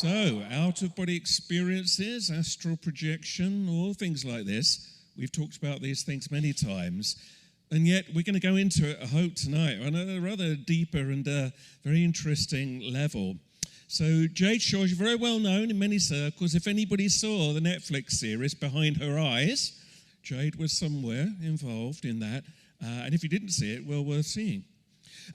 So, out-of-body experiences, astral projection, all things like this. We've talked about these things many times, and yet we're going to go into it, I hope, tonight on a rather deeper and very interesting level. So, Jade Shaw is very well known in many circles. If anybody saw the Netflix series Behind Her Eyes, Jade was somewhere involved in that, and if you didn't see it, well worth seeing.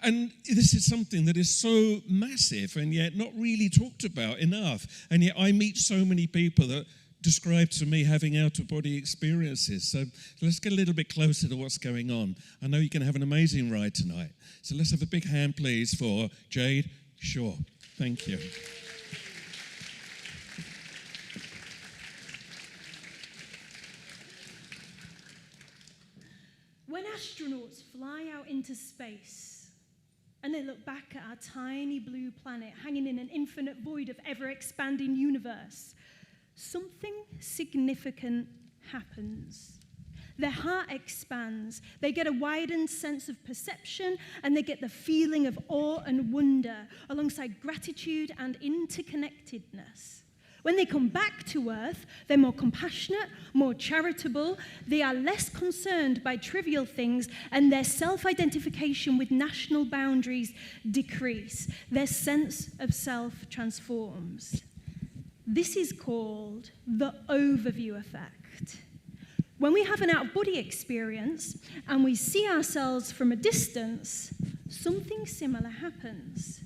And this is something that is so massive and yet not really talked about enough. And yet I meet so many people that describe to me having out-of-body experiences. So let's get a little bit closer to what's going on. I know you're going to have an amazing ride tonight. So let's have a big hand, please, for Jade Shaw. Thank you. When astronauts fly out into space, and they look back at our tiny blue planet hanging in an infinite void of ever-expanding universe, something significant happens. Their heart expands, they get a widened sense of perception, and they get the feeling of awe and wonder, alongside gratitude and interconnectedness. When they come back to Earth, they're more compassionate, more charitable, they are less concerned by trivial things, and their self-identification with national boundaries decrease. Their sense of self transforms. This is called the overview effect. When we have an out-of-body experience and we see ourselves from a distance, something similar happens.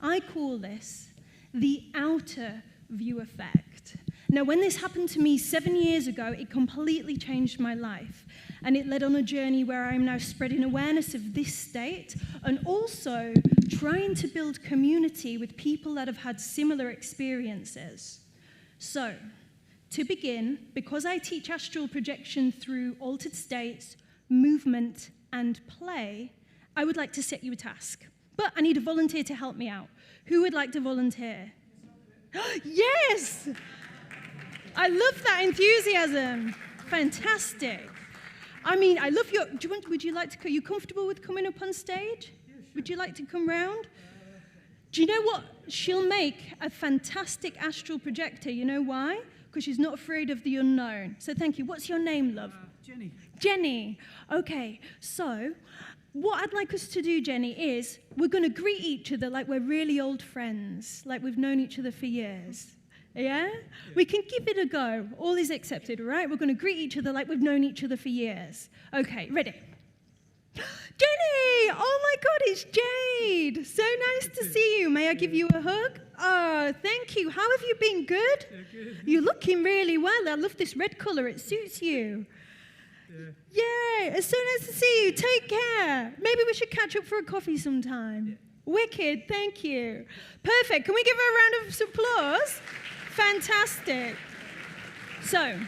I call this the outer view effect. Now, when this happened to me 7 years ago, it completely changed my life, and it led on a journey where I'm now spreading awareness of this state and also trying to build community with people that have had similar experiences. So, to begin, because I teach astral projection through altered states, movement, and play, I would like to set you a task. But I need a volunteer to help me out. Who would like to volunteer? Yes! I love that enthusiasm. Fantastic. I mean, I love your... would you like to... Are you comfortable with coming up on stage? Yeah, sure. Would you like to come round? Do you know what? She'll make a fantastic astral projector. You know why? Because she's not afraid of the unknown. So thank you. What's your name, love? Jenny. Jenny. Okay, so... what I'd like us to do, Jenny, is we're going to greet each other like we're really old friends, like we've known each other for years. Yeah? We can give it a go. All is accepted, right? We're going to greet each other like we've known each other for years. Okay, ready? Jenny! Oh my God, it's Jade! So nice to see you. May I give you a hug? Oh, thank you. How have you been? Good? Yeah, good. You're looking really well. I love this red colour. It suits you. Yeah, it's so nice to see you. Take care. Maybe we should catch up for a coffee sometime. Yeah. Wicked, thank you. Perfect. Can we give her a round of applause? Fantastic. So,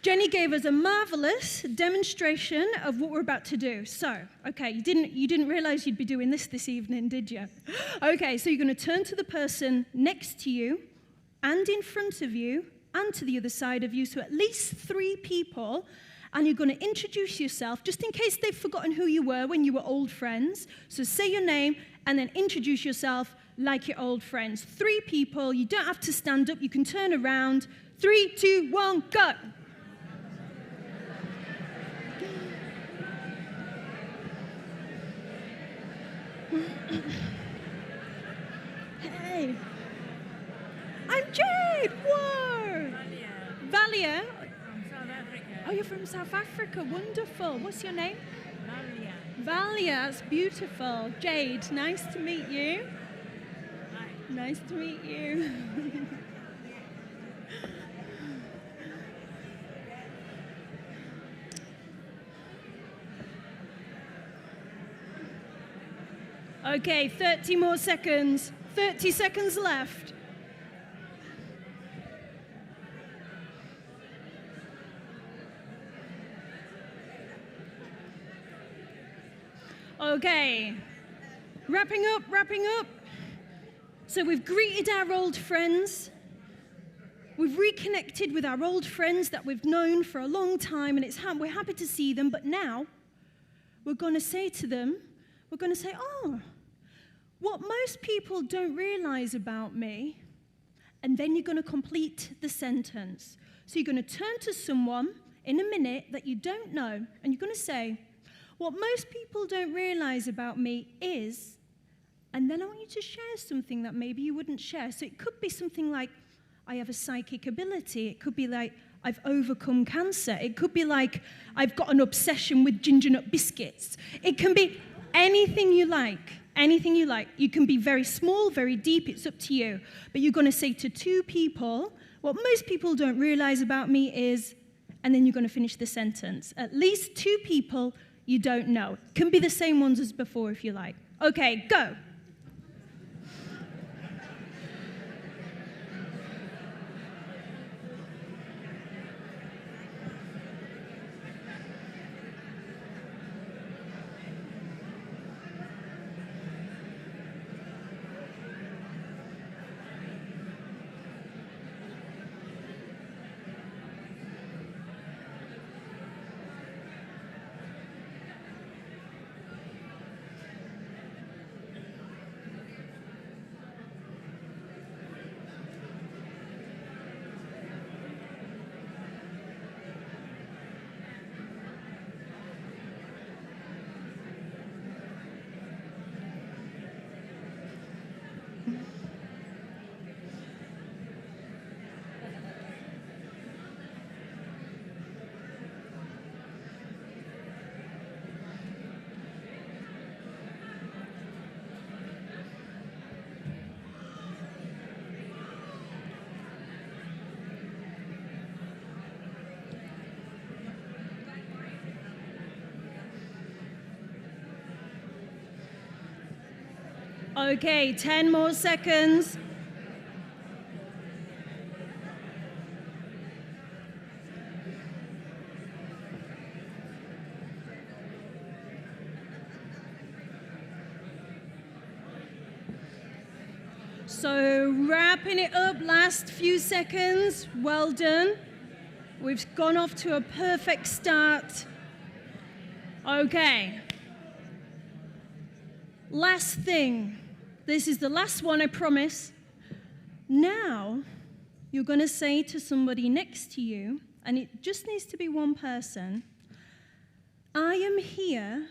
Jenny gave us a marvelous demonstration of what we're about to do. So, okay, you didn't realize you'd be doing this evening, did you? Okay, so you're going to turn to the person next to you and in front of you and to the other side of you, so at least 3 people, and you're going to introduce yourself, just in case they've forgotten who you were when you were old friends. So say your name, and then introduce yourself like your old friends. 3 people, you don't have to stand up, you can turn around. 3, 2, 1, go! Hey! I'm Jade! Whoa! Valia. From South Africa. Oh, you're from South Africa. Wonderful. What's your name? Valia. Valia. That's beautiful. Jade, nice to meet you. Hi. Nice to meet you. Okay, 30 more seconds. 30 seconds left. Okay, wrapping up. So we've greeted our old friends. We've reconnected with our old friends that we've known for a long time, and we're happy to see them, but now we're going to say to them, oh, what most people don't realize about me, and then you're going to complete the sentence. So you're going to turn to someone in a minute that you don't know, and you're going to say, what most people don't realize about me is, and then I want you to share something that maybe you wouldn't share. So it could be something like, I have a psychic ability. It could be like, I've overcome cancer. It could be like, I've got an obsession with ginger nut biscuits. It can be anything you like, anything you like. You can be very small, very deep, it's up to you. But you're going to say to two people, what most people don't realize about me is, and then you're going to finish the sentence. At least two people you don't know. Can be the same ones as before if you like. Okay, go. Okay, 10 more seconds. So wrapping it up, last few seconds. Well done. We've gone off to a perfect start. Okay. Last thing. This is the last one, I promise. Now, you're going to say to somebody next to you, and it just needs to be one person, I am here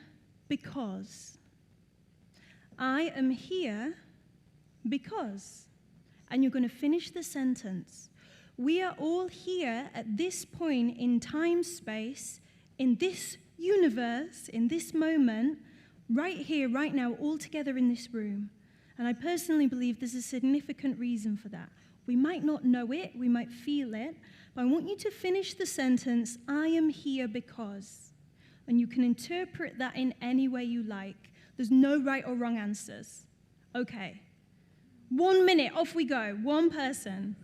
because. I am here because. And you're going to finish the sentence. We are all here at this point in time, space, in this universe, in this moment, right here, right now, all together in this room. And I personally believe there's a significant reason for that. We might not know it, we might feel it, but I want you to finish the sentence, I am here because. And you can interpret that in any way you like. There's no right or wrong answers. Okay. 1 minute, off we go. One person.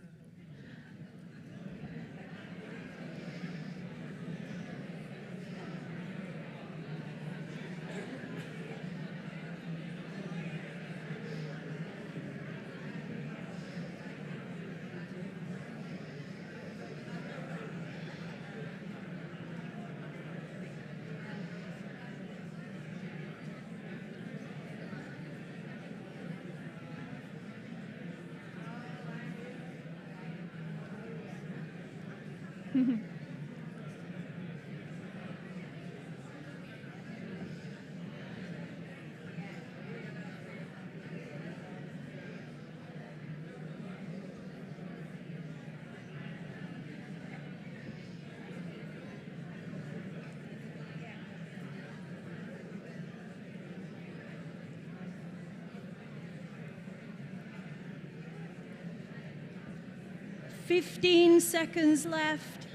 "15 seconds left.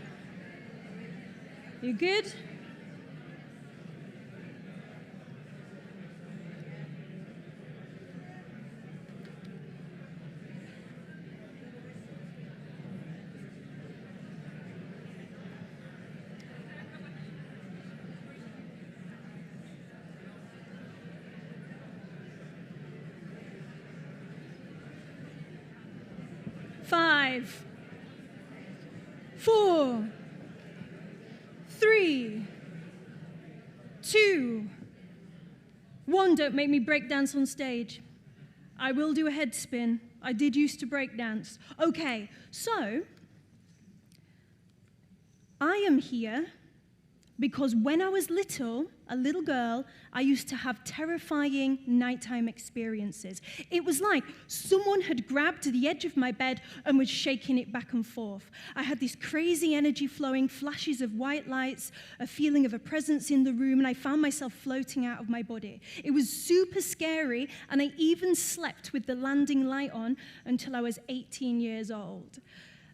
You good? Five, 4, 3, 2, 1. Don't make me break dance on stage. I will do a head spin. I did used to break dance. Okay, so I am here because when I was little, a little girl, I used to have terrifying nighttime experiences. It was like someone had grabbed the edge of my bed and was shaking it back and forth. I had this crazy energy flowing, flashes of white lights, a feeling of a presence in the room, and I found myself floating out of my body. It was super scary, and I even slept with the landing light on until I was 18 years old.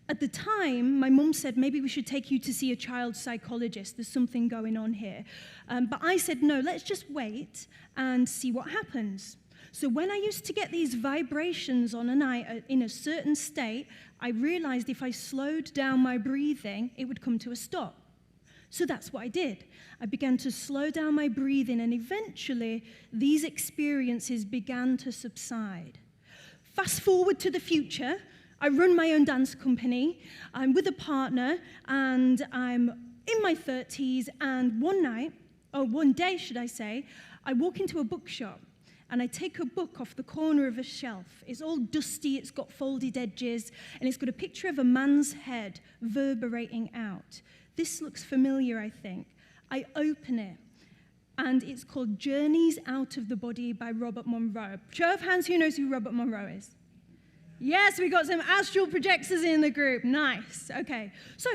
At the time, my mum said, maybe we should take you to see a child psychologist. There's something going on here. But I said, no, let's just wait and see what happens. So when I used to get these vibrations on a night in a certain state, I realized if I slowed down my breathing, it would come to a stop. So that's what I did. I began to slow down my breathing, and eventually, these experiences began to subside. Fast forward to the future. I run my own dance company. I'm with a partner, and I'm in my 30s, and one day, should I say, I walk into a bookshop, and I take a book off the corner of a shelf. It's all dusty, it's got folded edges, and it's got a picture of a man's head reverberating out. This looks familiar, I think. I open it, and it's called Journeys Out of the Body by Robert Monroe. Show of hands, who knows who Robert Monroe is? Yes, we got some astral projectors in the group. Nice. Okay. So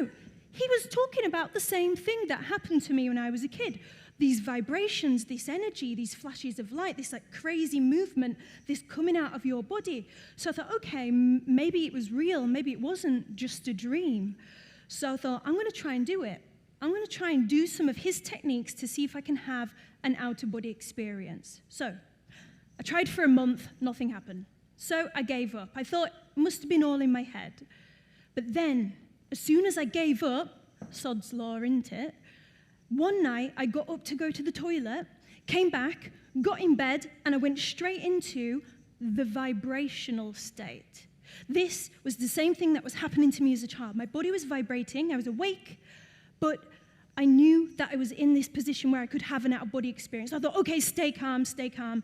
he was talking about the same thing that happened to me when I was a kid. These vibrations, this energy, these flashes of light, this like crazy movement, this coming out of your body. So I thought, okay, maybe it was real. Maybe it wasn't just a dream. So I thought, I'm going to try and do it. I'm going to try and do some of his techniques to see if I can have an out-of-body experience. So I tried for a month. Nothing happened. So I gave up. I thought it must have been all in my head. But then, as soon as I gave up, sod's law, isn't it? One night, I got up to go to the toilet, came back, got in bed, and I went straight into the vibrational state. This was the same thing that was happening to me as a child. My body was vibrating, I was awake, but I knew that I was in this position where I could have an out-of-body experience. I thought, okay, stay calm, stay calm.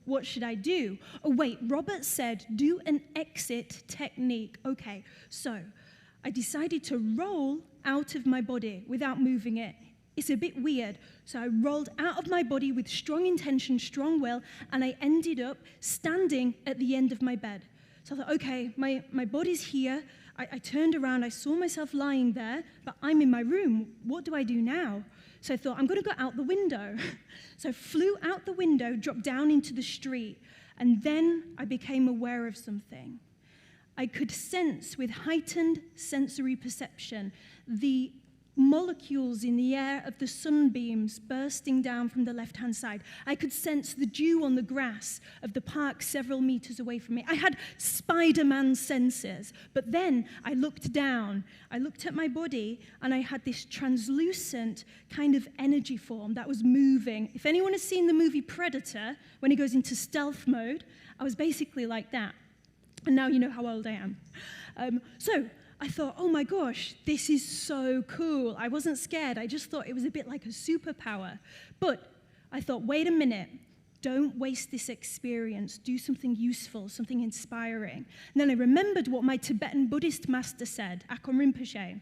What should I do? Oh, wait, Robert said do an exit technique. Okay, so I decided to roll out of my body without moving it. It's a bit weird. So I rolled out of my body with strong intention, strong will, and I ended up standing at the end of my bed. So I thought, okay, my body's here. I turned around, I saw myself lying there, but I'm in my room. What do I do now? So I thought, I'm going to go out the window. So I flew out the window, dropped down into the street, and then I became aware of something. I could sense with heightened sensory perception the molecules in the air of the sunbeams bursting down from the left-hand side. I could sense the dew on the grass of the park several meters away from me. I had Spider-Man senses, but then I looked down, I looked at my body, and I had this translucent kind of energy form that was moving. If anyone has seen the movie Predator, when he goes into stealth mode, I was basically like that. And now you know how old I am. So I thought, oh my gosh, this is so cool. I wasn't scared. I just thought it was a bit like a superpower. But I thought, wait a minute. Don't waste this experience. Do something useful, something inspiring. And then I remembered what my Tibetan Buddhist master said, Akon Rinpoche.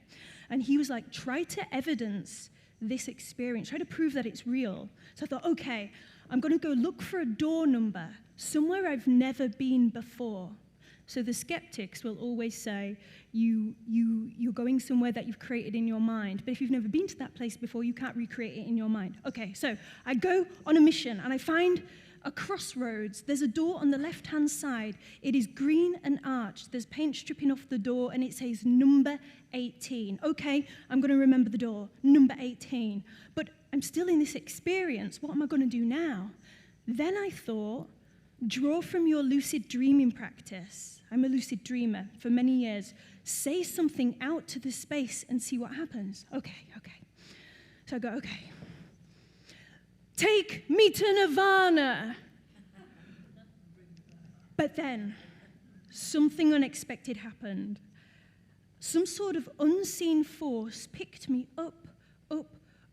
And he was like, try to evidence this experience. Try to prove that it's real. So I thought, okay, I'm going to go look for a door number somewhere I've never been before. So the skeptics will always say, you're going somewhere that you've created in your mind. But if you've never been to that place before, you can't recreate it in your mind. Okay, so I go on a mission, and I find a crossroads. There's a door on the left-hand side. It is green and arched. There's paint stripping off the door, and it says number 18. Okay, I'm going to remember the door, number 18. But I'm still in this experience. What am I going to do now? Then I thought, draw from your lucid dreaming practice. I'm a lucid dreamer for many years. Say something out to the space and see what happens. Okay. So I go, okay. Take me to Nirvana. But then something unexpected happened. Some sort of unseen force picked me up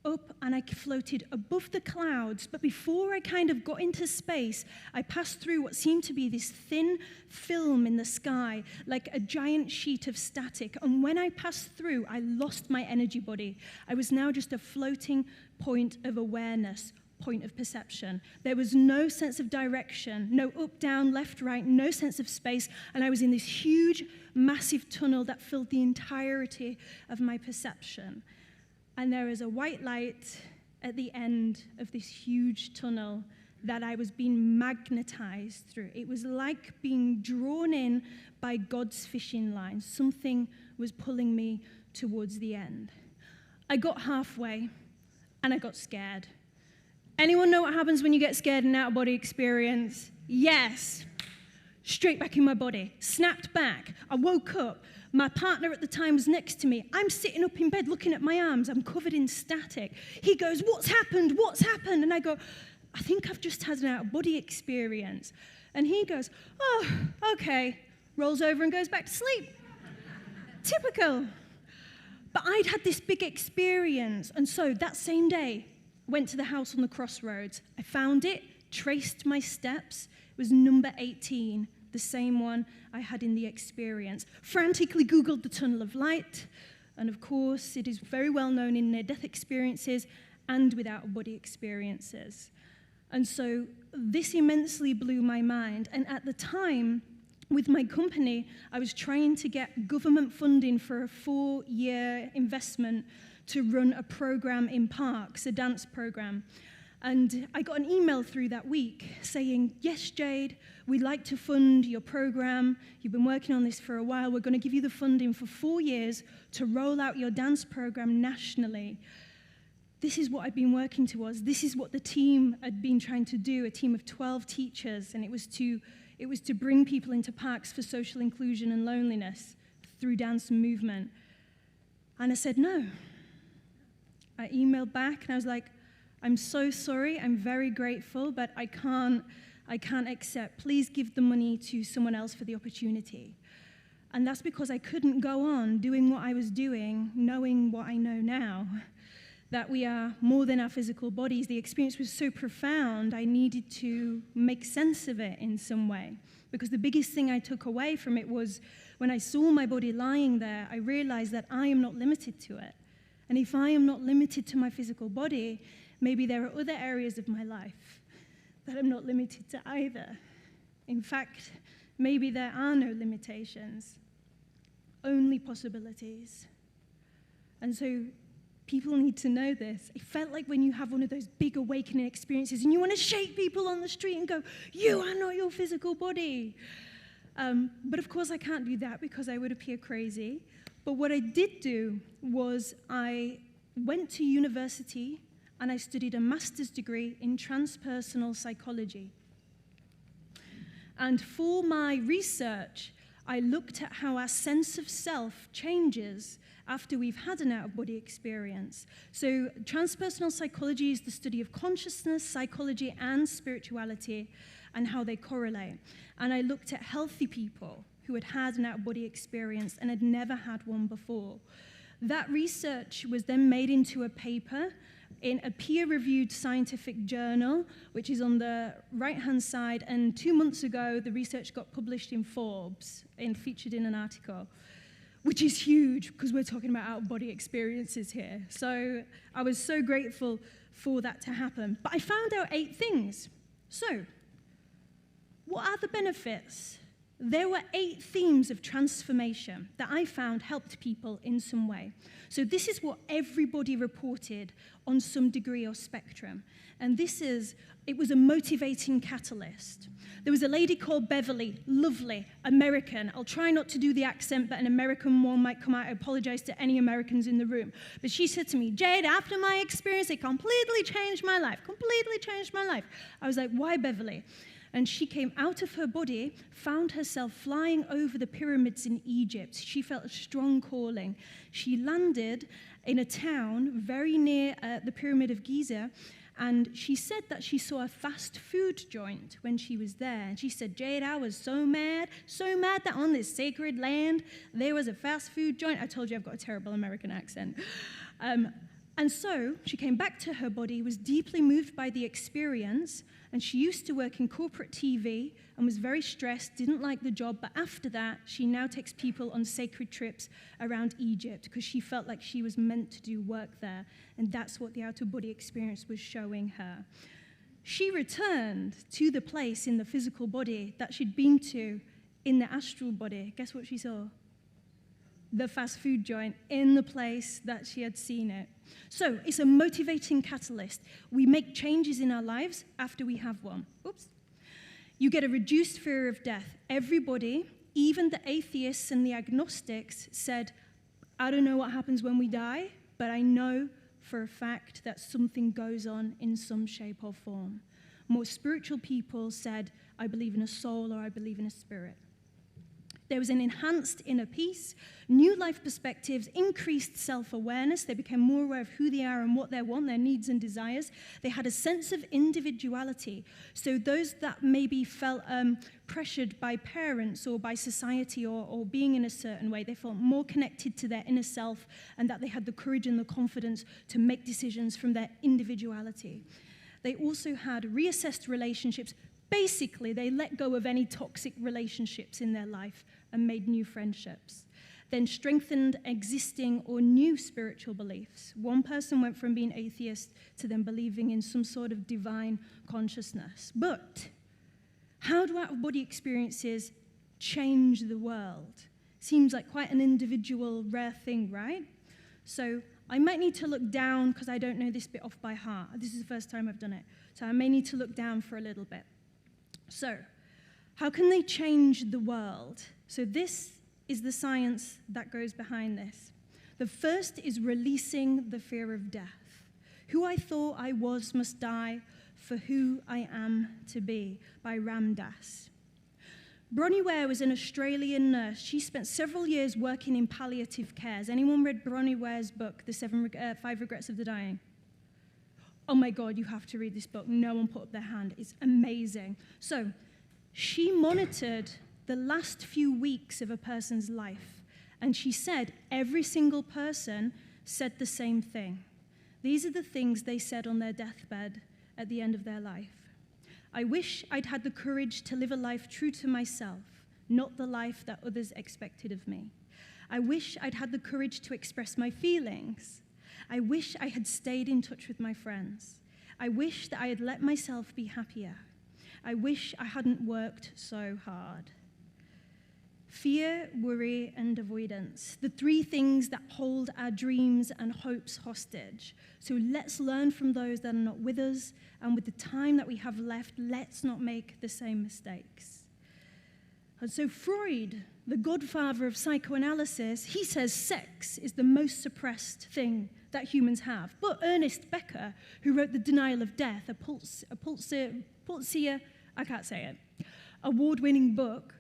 up and I floated above the clouds. But before I kind of got into space, I passed through what seemed to be this thin film in the sky, like a giant sheet of static. And when I passed through, I lost my energy body. I was now just a floating point of awareness, point of perception. There was no sense of direction, no up, down, left, right, no sense of space. And I was in this huge, massive tunnel that filled the entirety of my perception. And there is a white light at the end of this huge tunnel that I was being magnetized through. It was like being drawn in by God's fishing line. Something was pulling me towards the end. I got halfway, and I got scared. Anyone know what happens when you get scared in an out-of-body experience? Yes. Straight back in my body. Snapped back. I woke up. My partner at the time was next to me. I'm sitting up in bed looking at my arms. I'm covered in static. He goes, "What's happened? What's happened?" And I go, "I think I've just had an out-of-body experience." And he goes, "Oh, okay." Rolls over and goes back to sleep. Typical. But I'd had this big experience. And so that same day, went to the house on the crossroads. I found it, traced my steps. It was number 18, the same one I had in the experience. Frantically Googled the tunnel of light. And of course, it is very well known in near-death experiences and with out-of-body experiences. And so this immensely blew my mind. And at the time, with my company, I was trying to get government funding for a 4-year investment to run a program in parks, a dance program. And I got an email through that week saying, "Yes, Jade, we'd like to fund your program. You've been working on this for a while. We're going to give you the funding for 4 years to roll out your dance program nationally." This is what I'd been working towards. This is what the team had been trying to do, a team of 12 teachers, and it was to bring people into parks for social inclusion and loneliness through dance and movement. And I said no. I emailed back and I was like, "I'm so sorry, I'm very grateful, but I can't accept. Please give the money to someone else for the opportunity." And that's because I couldn't go on doing what I was doing, knowing what I know now, that we are more than our physical bodies. The experience was so profound, I needed to make sense of it in some way. Because the biggest thing I took away from it was when I saw my body lying there, I realized that I am not limited to it. And if I am not limited to my physical body, maybe there are other areas of my life that I'm not limited to either. In fact, maybe there are no limitations, only possibilities. And so people need to know this. It felt like when you have one of those big awakening experiences and you want to shake people on the street and go, "You are not your physical body." But of course I can't do that because I would appear crazy. But what I did do was I went to university and I studied a master's degree in transpersonal psychology. And for my research, I looked at how our sense of self changes after we've had an out-of-body experience. So transpersonal psychology is the study of consciousness, psychology, and spirituality and how they correlate. And I looked at healthy people who had had an out-of-body experience and had never had one before. That research was then made into a paper in a peer-reviewed scientific journal, which is on the right-hand side, and 2 months ago, the research got published in Forbes and featured in an article, which is huge because we're talking about out-of-body experiences here. So I was so grateful for that to happen. But I found out 8 things. So what are the benefits? There were 8 themes of transformation that I found helped people in some way. So this is what everybody reported on some degree or spectrum. And it was a motivating catalyst. There was a lady called Beverly, lovely, American. I'll try not to do the accent, but an American one might come out. I apologize to any Americans in the room. But she said to me, "Jade, after my experience, it completely changed my life, completely changed my life." I was like, "Why, Beverly?" And she came out of her body, found herself flying over the pyramids in Egypt. She felt a strong calling. She landed in a town very near the Pyramid of Giza, and she said that she saw a fast food joint when she was there. And she said, "Jade, I was so mad that on this sacred land, there was a fast food joint." I told you I've got a terrible American accent. And so she came back to her body, was deeply moved by the experience, and she used to work in corporate TV and was very stressed, didn't like the job, but after that, she now takes people on sacred trips around Egypt because she felt like she was meant to do work there, and that's what the out-of-body experience was showing her. She returned to the place in the physical body that she'd been to in the astral body. Guess what she saw? The fast food joint in the place that she had seen it. So it's a motivating catalyst. We make changes in our lives after we have one. Oops. You get a reduced fear of death. Everybody, even the atheists and the agnostics, said, I don't know what happens when we die, but I know for a fact that something goes on in some shape or form. More spiritual people said, I believe in a soul or I believe in a spirit. There was an enhanced inner peace, new life perspectives, increased self-awareness. They became more aware of who they are and what they want, their needs and desires. They had a sense of individuality. So those that maybe felt pressured by parents or by society or being in a certain way, they felt more connected to their inner self and that they had the courage and the confidence to make decisions from their individuality. They also had reassessed relationships. Basically, they let go of any toxic relationships in their life and made new friendships. Then strengthened existing or new spiritual beliefs. One person went from being atheist to then believing in some sort of divine consciousness. But how do out-of-body experiences change the world? Seems like quite an individual, rare thing, right? So I might need to look down because I don't know this bit off by heart. This is the first time I've done it. So I may need to look down for a little bit. So, how can they change the world? So this is the science that goes behind this. The first is releasing the fear of death. Who I thought I was must die for who I am to be, by Ram Dass. Bronnie Ware was an Australian nurse. She spent several years working in palliative care. Has anyone read Bronnie Ware's book, The 5 Regrets of the Dying? Oh my God, you have to read this book. No one put up their hand. It's amazing. So she monitored the last few weeks of a person's life, and she said every single person said the same thing. These are the things they said on their deathbed at the end of their life. I wish I'd had the courage to live a life true to myself, not the life that others expected of me. I wish I'd had the courage to express my feelings. I wish I had stayed in touch with my friends. I wish that I had let myself be happier. I wish I hadn't worked so hard. Fear, worry, and avoidance, the three things that hold our dreams and hopes hostage. So let's learn from those that are not with us, and with the time that we have left, let's not make the same mistakes. And so Freud, the godfather of psychoanalysis, he says sex is the most suppressed thing that humans have. But Ernest Becker, who wrote The Denial of Death, a Pulitzer, I can't say it, award-winning book,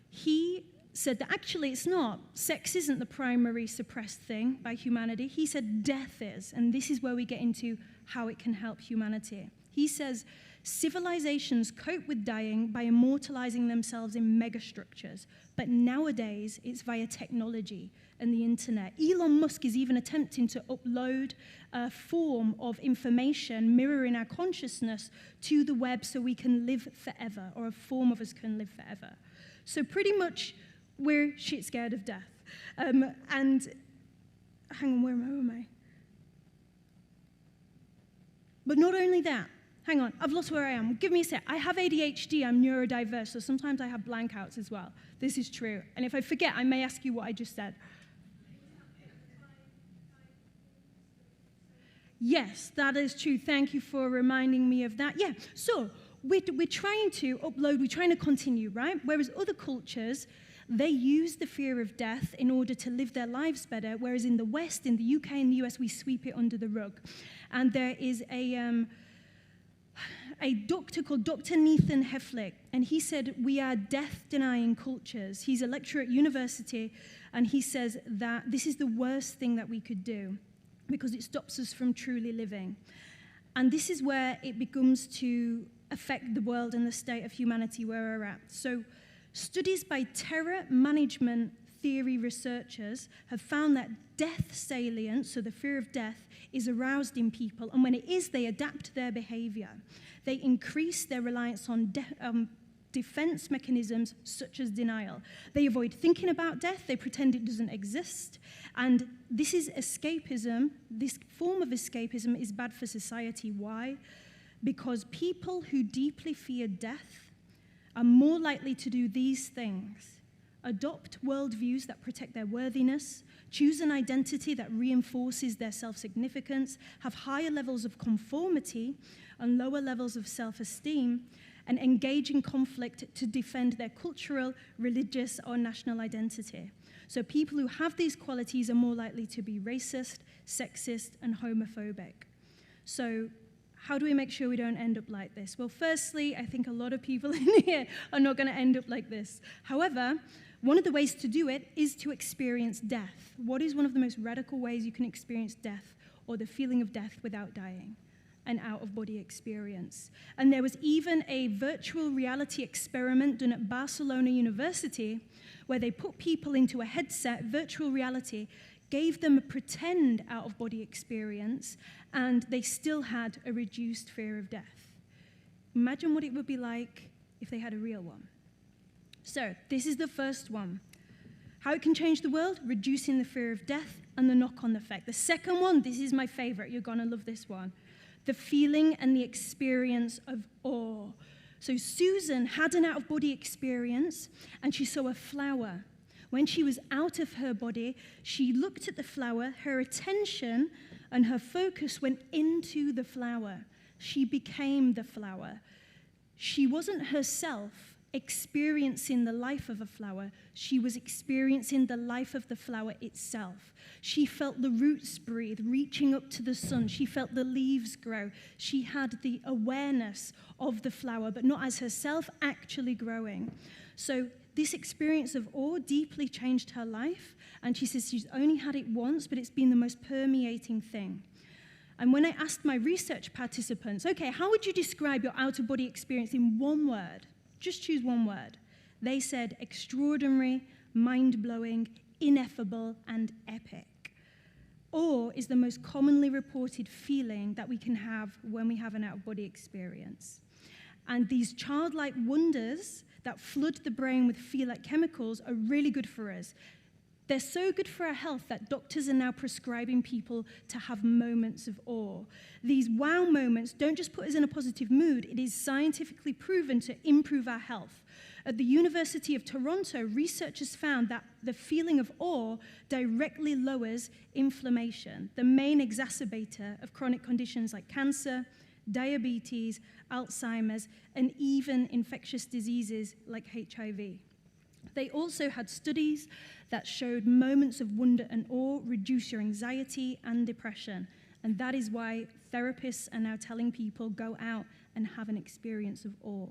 he said that actually it's not. Sex isn't the primary suppressed thing by humanity. He said death is, and this is where we get into how it can help humanity. He says civilizations cope with dying by immortalizing themselves in megastructures, but nowadays it's via technology and the internet. Elon Musk is even attempting to upload a form of information mirroring our consciousness to the web so we can live forever, or a form of us can live forever. So pretty much we're shit scared of death. And hang on, where am I? But not only that, hang on, I've lost where I am. Give me a sec. I have ADHD, I'm neurodiverse, so sometimes I have blankouts as well. This is true. And if I forget, I may ask you what I just said. Yes, that is true. Thank you for reminding me of that. Yeah, so we're trying to upload, we're trying to continue, right? Whereas other cultures, they use the fear of death in order to live their lives better, whereas in the West, in the UK and the US, we sweep it under the rug. And there is a doctor called Dr. Nathan Heflick, and he said, we are death-denying cultures. He's a lecturer at university, and he says that this is the worst thing that we could do because it stops us from truly living. And this is where it begins to affect the world and the state of humanity where we're at. So studies by terror management theory researchers have found that death salience, so the fear of death, is aroused in people, and when it is, they adapt their behavior. They increase their reliance on defense mechanisms such as denial. They avoid thinking about death, they pretend it doesn't exist, and this is escapism. This form of escapism is bad for society. Why? Because people who deeply fear death are more likely to do these things: adopt worldviews that protect their worthiness, choose an identity that reinforces their self-significance, have higher levels of conformity and lower levels of self-esteem, and engage in conflict to defend their cultural, religious, or national identity. So people who have these qualities are more likely to be racist, sexist, and homophobic. So how do we make sure we don't end up like this? Well, firstly, I think a lot of people in here are not going to end up like this. However, one of the ways to do it is to experience death. What is one of the most radical ways you can experience death, or the feeling of death without dying? An out-of-body experience. And there was even a virtual reality experiment done at Barcelona University where they put people into a headset, virtual reality, gave them a pretend out-of-body experience, and they still had a reduced fear of death. Imagine what it would be like if they had a real one. So this is the first one. How it can change the world: reducing the fear of death and the knock-on effect. The second one, this is my favorite. You're going to love this one. The feeling and the experience of awe. So Susan had an out-of-body experience, and she saw a flower. When she was out of her body, she looked at the flower, her attention and her focus went into the flower. She became the flower. She wasn't herself experiencing the life of a flower. She was experiencing the life of the flower itself. She felt the roots breathe, reaching up to the sun. She felt the leaves grow. She had the awareness of the flower, but not as herself, actually growing. So this experience of awe deeply changed her life, and she says she's only had it once, but it's been the most permeating thing. And when I asked my research participants, okay, how would you describe your out-of-body experience in one word? Just choose one word. They said extraordinary, mind-blowing, ineffable, and epic. Awe is the most commonly reported feeling that we can have when we have an out-of-body experience. And these childlike wonders that flood the brain with feel-like chemicals are really good for us. They're so good for our health that doctors are now prescribing people to have moments of awe. These wow moments don't just put us in a positive mood, it is scientifically proven to improve our health. At the University of Toronto, researchers found that the feeling of awe directly lowers inflammation, the main exacerbator of chronic conditions like cancer, diabetes, Alzheimer's, and even infectious diseases like HIV. They also had studies that showed moments of wonder and awe reduce your anxiety and depression. And that is why therapists are now telling people go out and have an experience of awe.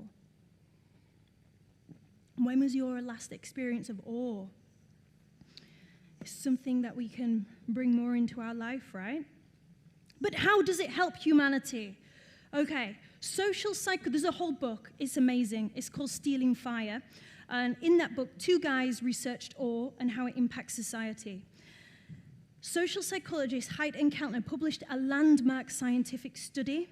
When was your last experience of awe? It's something that we can bring more into our life, right? But how does it help humanity? Okay, social psycho, there's a whole book, it's amazing. It's called Stealing Fire. And in that book, two guys researched awe and how it impacts society. Social psychologist Haidt and Keltner published a landmark scientific study,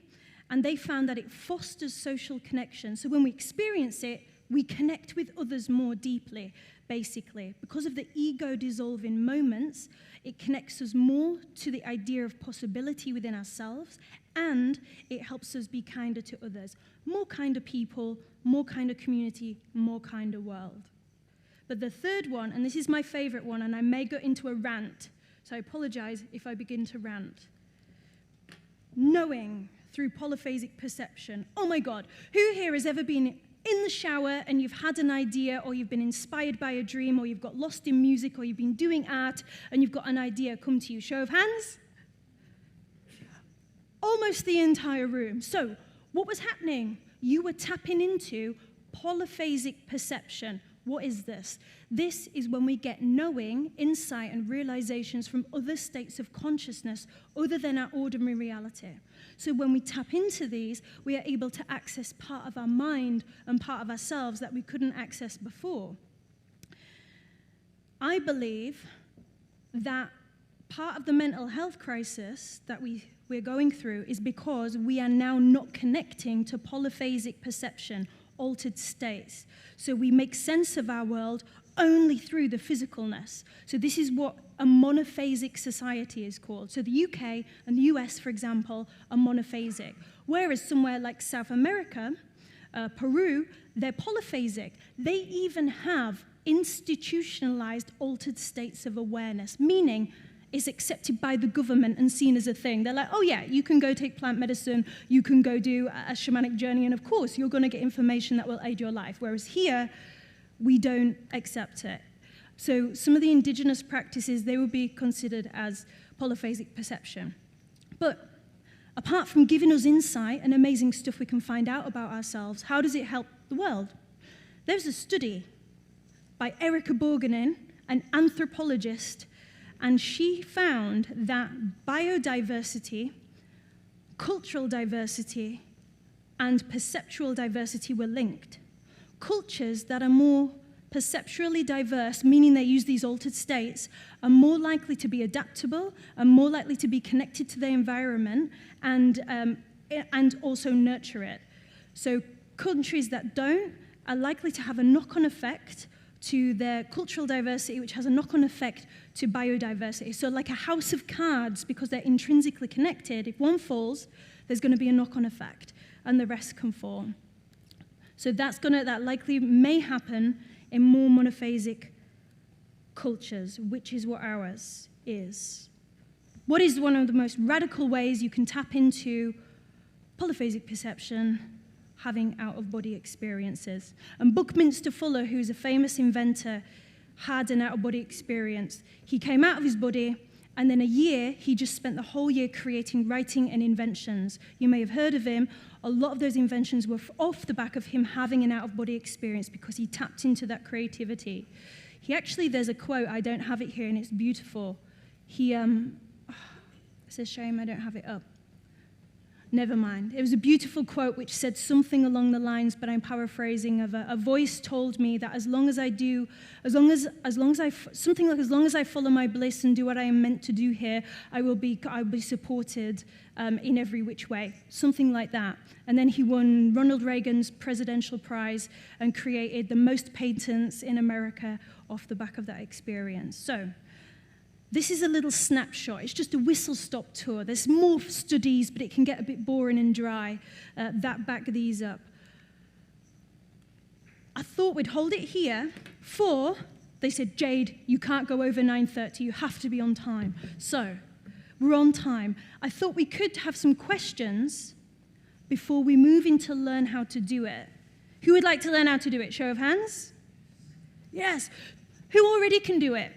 and they found that it fosters social connection. So when we experience it, we connect with others more deeply, basically. Because of the ego-dissolving moments, it connects us more to the idea of possibility within ourselves, and it helps us be kinder to others. More kinder people, more kinder community, more kinder world. But the third one, and this is my favorite one, and I may go into a rant, so I apologize if I begin to rant. Knowing through polyphasic perception. Oh my God, who here has ever been in the shower and you've had an idea, or you've been inspired by a dream, or you've got lost in music, or you've been doing art and you've got an idea come to you? Show of hands? Almost the entire room. So what was happening? You were tapping into polyphasic perception. What is this? This is when we get knowing, insight, and realizations from other states of consciousness other than our ordinary reality. So when we tap into these, we are able to access part of our mind and part of ourselves that we couldn't access before. I believe that part of the mental health crisis that we're going through is because we are now not connecting to polyphasic perception, altered states. So we make sense of our world only through the physicalness. So this is what a monophasic society is called. So the UK and the US, for example, are monophasic. Whereas somewhere like South America, Peru, they're polyphasic. They even have institutionalized altered states of awareness, meaning it's accepted by the government and seen as a thing. They're like, oh yeah, you can go take plant medicine, you can go do a shamanic journey, and of course you're going to get information that will aid your life. Whereas here, we don't accept it. So some of the indigenous practices, they would be considered as polyphasic perception. But apart from giving us insight and amazing stuff we can find out about ourselves, how does it help the world? There's a study by Erica Borgenin, an anthropologist, and she found that biodiversity, cultural diversity, and perceptual diversity were linked. Cultures that are more perceptually diverse, meaning they use these altered states, are more likely to be adaptable, are more likely to be connected to their environment, and also nurture it. So countries that don't are likely to have a knock-on effect to their cultural diversity, which has a knock-on effect to biodiversity. So like a house of cards, because they're intrinsically connected, if one falls, there's going to be a knock-on effect, and the rest can fall. So that likely may happen in more monophasic cultures, which is what ours is. What is one of the most radical ways you can tap into polyphasic perception? Having out-of-body experiences. And Buckminster Fuller, who's a famous inventor, had an out-of-body experience. He came out of his body, and then he just spent the whole year creating, writing, and inventions. You may have heard of him. A lot of those inventions were off the back of him having an out-of-body experience because he tapped into that creativity. There's a quote, I don't have it here, and it's beautiful. It's a shame I don't have it up. Never mind. It was a beautiful quote which said something along the lines, but I'm paraphrasing, of a voice told me that as long as I follow my bliss and do what I am meant to do here, I will be supported in every which way. Something like that. And then he won Ronald Reagan's presidential prize and created the most patents in America off the back of that experience. So, this is a little snapshot. It's just a whistle-stop tour. There's more studies, but it can get a bit boring and dry. That back these up. I thought we'd hold it here they said, Jade, you can't go over 9:30. You have to be on time. So, we're on time. I thought we could have some questions before we move into learn how to do it. Who would like to learn how to do it? Show of hands? Yes. Who already can do it?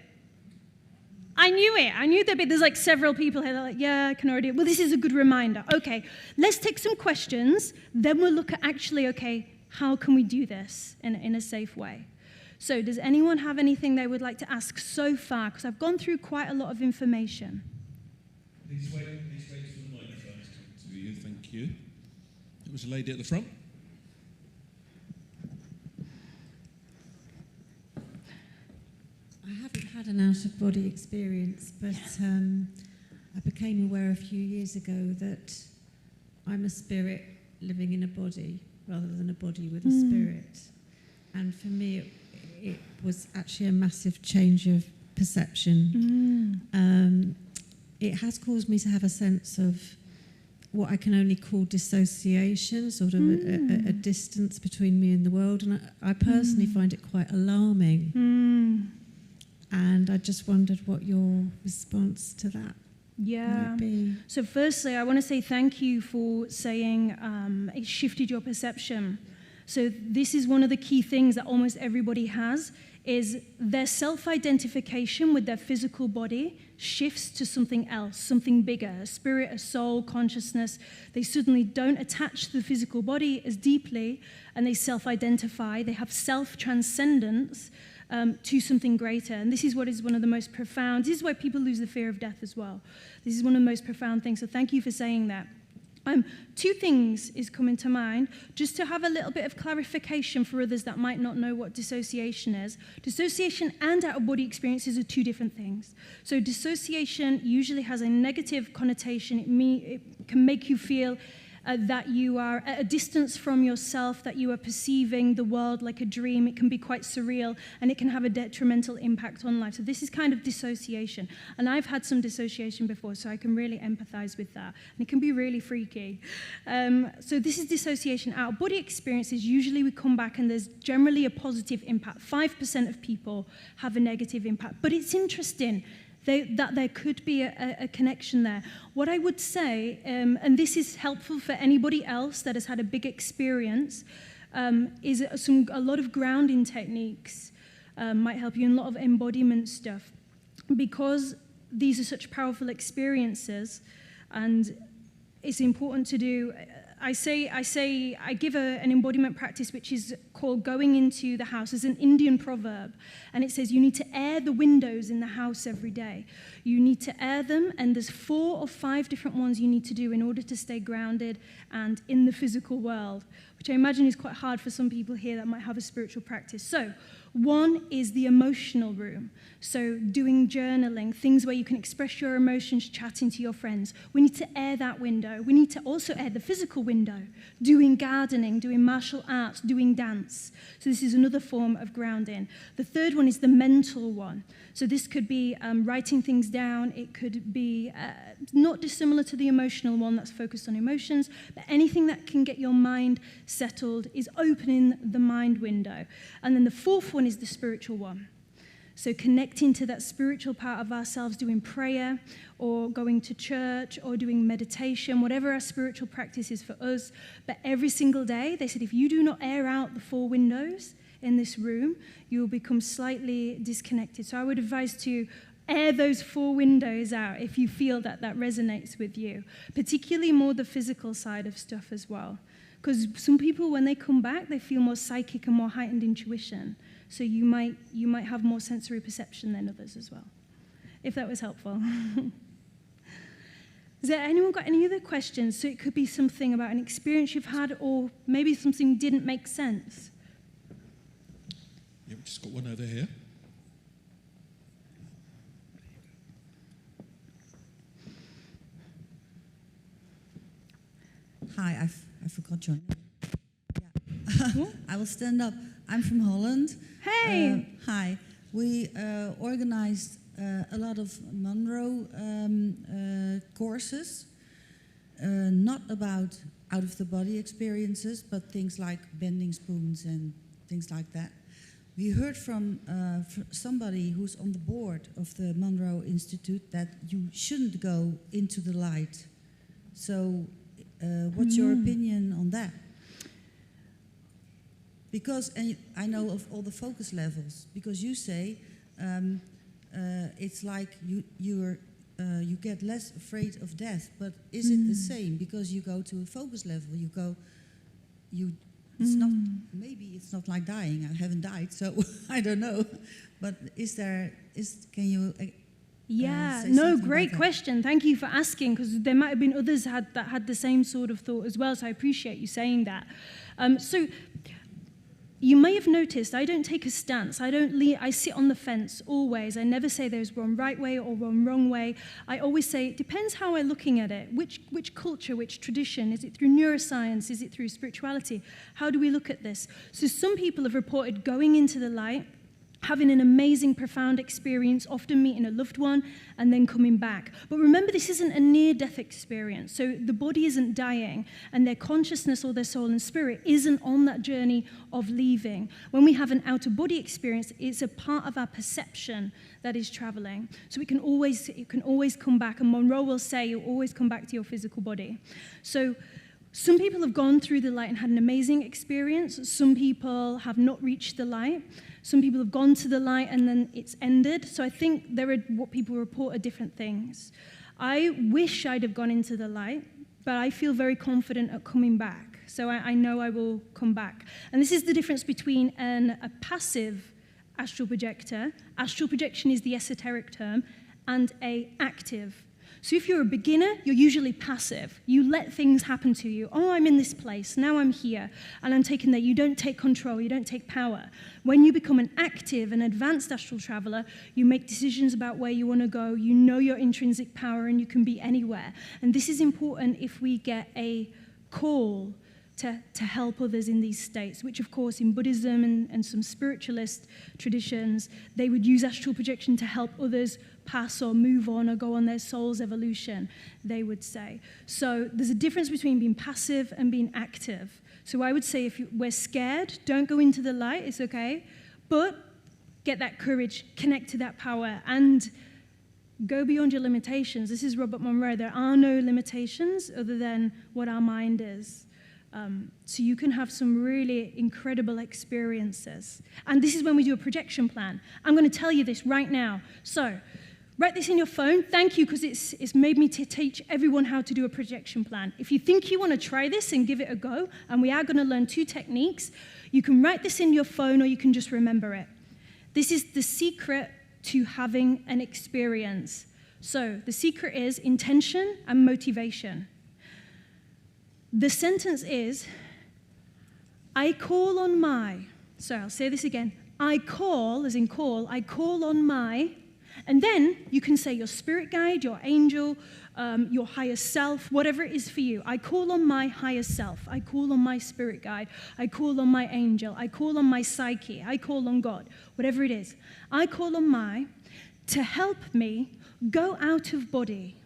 I knew it. I knew there's like several people here that are like, yeah, I can already. Well, this is a good reminder. Okay, let's take some questions. Then we'll look at actually, okay, how can we do this in a safe way? So does anyone have anything they would like to ask so far? Because I've gone through quite a lot of information. Please wait for the microphone to come to you. Thank you. There was a lady at the front. I haven't had an out-of-body experience, but I became aware a few years ago that I'm a spirit living in a body rather than a body with a spirit. And for me, it was actually a massive change of perception. It has caused me to have a sense of what I can only call dissociation, sort of a distance between me and the world. And I personally find it quite alarming. And I just wondered what your response to that might be. So firstly, I want to say thank you for saying it shifted your perception. So this is one of the key things that almost everybody has, is their self-identification with their physical body shifts to something else, something bigger, a spirit, a soul, consciousness. They suddenly don't attach to the physical body as deeply, and they self-identify. They have self-transcendence to something greater. And this is what is one of the most profound. This is why people lose the fear of death as well. This is one of the most profound things. So thank you for saying that. Two things is coming to mind, just to have a little bit of clarification for others that might not know what dissociation is. Dissociation and out-of-body experiences are two different things. So dissociation usually has a negative connotation. It can make you feel that you are at a distance from yourself, that you are perceiving the world like a dream. It can be quite surreal, and it can have a detrimental impact on life. So this is kind of dissociation. And I've had some dissociation before, so I can really empathize with that. And it can be really freaky. So this is dissociation. Out-of-body experiences, usually we come back and there's generally a positive impact. 5% of people have a negative impact. But it's interesting that there could be a connection there. What I would say, and this is helpful for anybody else that has had a big experience, is a lot of grounding techniques might help you, and a lot of embodiment stuff. Because these are such powerful experiences, and it's important to do. I give an embodiment practice which is called going into the house. It's an Indian proverb, and it says you need to air the windows in the house every day. You need to air them, and there's 4 or 5 different ones you need to do in order to stay grounded and in the physical world, which I imagine is quite hard for some people here that might have a spiritual practice. So, one is the emotional room. So doing journaling, things where you can express your emotions, chatting to your friends. We need to air that window. We need to also air the physical window, doing gardening, doing martial arts, doing dance. So this is another form of grounding. The third one is the mental one. So this could be writing things down. It could be not dissimilar to the emotional one that's focused on emotions, but anything that can get your mind settled is opening the mind window. And then the fourth one is the spiritual one. So connecting to that spiritual part of ourselves, doing prayer or going to church or doing meditation, whatever our spiritual practice is for us. But every single day, they said, if you do not air out the 4 windows in this room, you will become slightly disconnected. So I would advise to air those 4 windows out if you feel that resonates with you, particularly more the physical side of stuff as well. Because some people, when they come back, they feel more psychic and more heightened intuition. So you might have more sensory perception than others as well, if that was helpful. Has anyone got any other questions? So it could be something about an experience you've had, or maybe something didn't make sense. Yeah, we've just got one over here. Hi, I forgot your name. Yeah. I will stand up. I'm from Holland. Hey! Hi. We organized a lot of Monroe courses, not about out-of-the-body experiences, but things like bending spoons and things like that. We heard from somebody who's on the board of the Monroe Institute that you shouldn't go into the light. So what's your opinion on that? Because I know of all the focus levels, because you say it's like you get less afraid of death, but is it the same? Because you go to a focus level, it's not, maybe it's not like dying. I haven't died, so I don't know. But can you Yeah, say no, something great about that? question. Thank you for asking, because there might have been others that had the same sort of thought as well, so I appreciate you saying that. So you may have noticed I don't take a stance. I sit on the fence always. I never say there's one right way or one wrong way. I always say it depends how I'm looking at it. Which culture, which tradition? Is it through neuroscience? Is it through spirituality? How do we look at this? So some people have reported going into the light, having an amazing, profound experience, often meeting a loved one, and then coming back. But remember, this isn't a near-death experience, so the body isn't dying, and their consciousness or their soul and spirit isn't on that journey of leaving. When we have an out-of-body experience, it's a part of our perception that is traveling. So it can always come back, and Monroe will say, you'll always come back to your physical body. So some people have gone through the light and had an amazing experience. Some people have not reached the light. Some people have gone to the light and then it's ended. So I think what people report are different things. I wish I'd have gone into the light, but I feel very confident at coming back. So I know I will come back. And this is the difference between a passive astral projector. Astral projection is the esoteric term, and a active. So if you're a beginner, you're usually passive. You let things happen to you. Oh, I'm in this place, now I'm here, and I'm taken there. You don't take control, you don't take power. When you become an active and advanced astral traveler, you make decisions about where you want to go, you know your intrinsic power, and you can be anywhere. And this is important if we get a call to help others in these states, which of course in Buddhism and some spiritualist traditions, they would use astral projection to help others pass or move on or go on their soul's evolution, they would say. So there's a difference between being passive and being active. So I would say if we're scared, don't go into the light, it's okay, but get that courage, connect to that power, and go beyond your limitations. This is Robert Monroe. There are no limitations other than what our mind is. So you can have some really incredible experiences. And this is when we do a projection plan. I'm going to tell you this right now. So write this in your phone. Thank you, because it's made me to teach everyone how to do a projection plan. If you think you want to try this and give it a go, and we are going to learn 2 techniques, you can write this in your phone or you can just remember it. This is the secret to having an experience. So the secret is intention and motivation. The sentence is, I call on my, so I'll say this again, I call, as in call, I call on my, and then you can say your spirit guide, your angel, your higher self, whatever it is for you. I call on my higher self. I call on my spirit guide. I call on my angel. I call on my psyche. I call on God, whatever it is. I call on my to help me go out of body.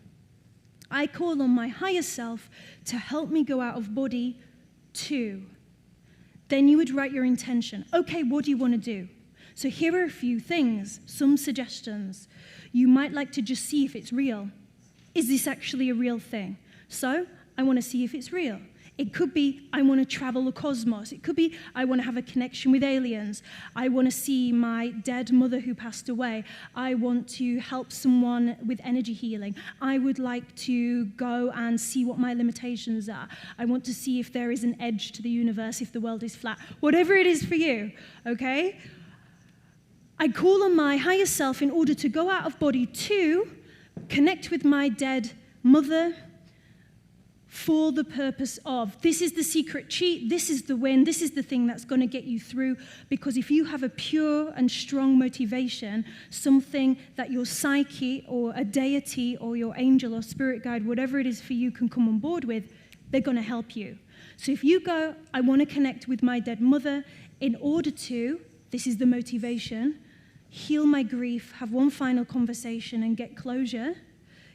I call on my higher self to help me go out of body too. Then you would write your intention. Okay, what do you want to do? So here are a few things, some suggestions. You might like to just see if it's real. Is this actually a real thing? So I want to see if it's real. It could be, I want to travel the cosmos. It could be, I want to have a connection with aliens. I want to see my dead mother who passed away. I want to help someone with energy healing. I would like to go and see what my limitations are. I want to see if there is an edge to the universe, if the world is flat. Whatever it is for you, okay? I call on my higher self in order to go out of body to connect with my dead mother, for the purpose of, this is the secret cheat, this is the win, this is the thing that's going to get you through, because if you have a pure and strong motivation, something that your psyche or a deity or your angel or spirit guide, whatever it is for you, can come on board with, they're going to help you. So if you go, I want to connect with my dead mother in order to, this is the motivation, heal my grief, have one final conversation and get closure,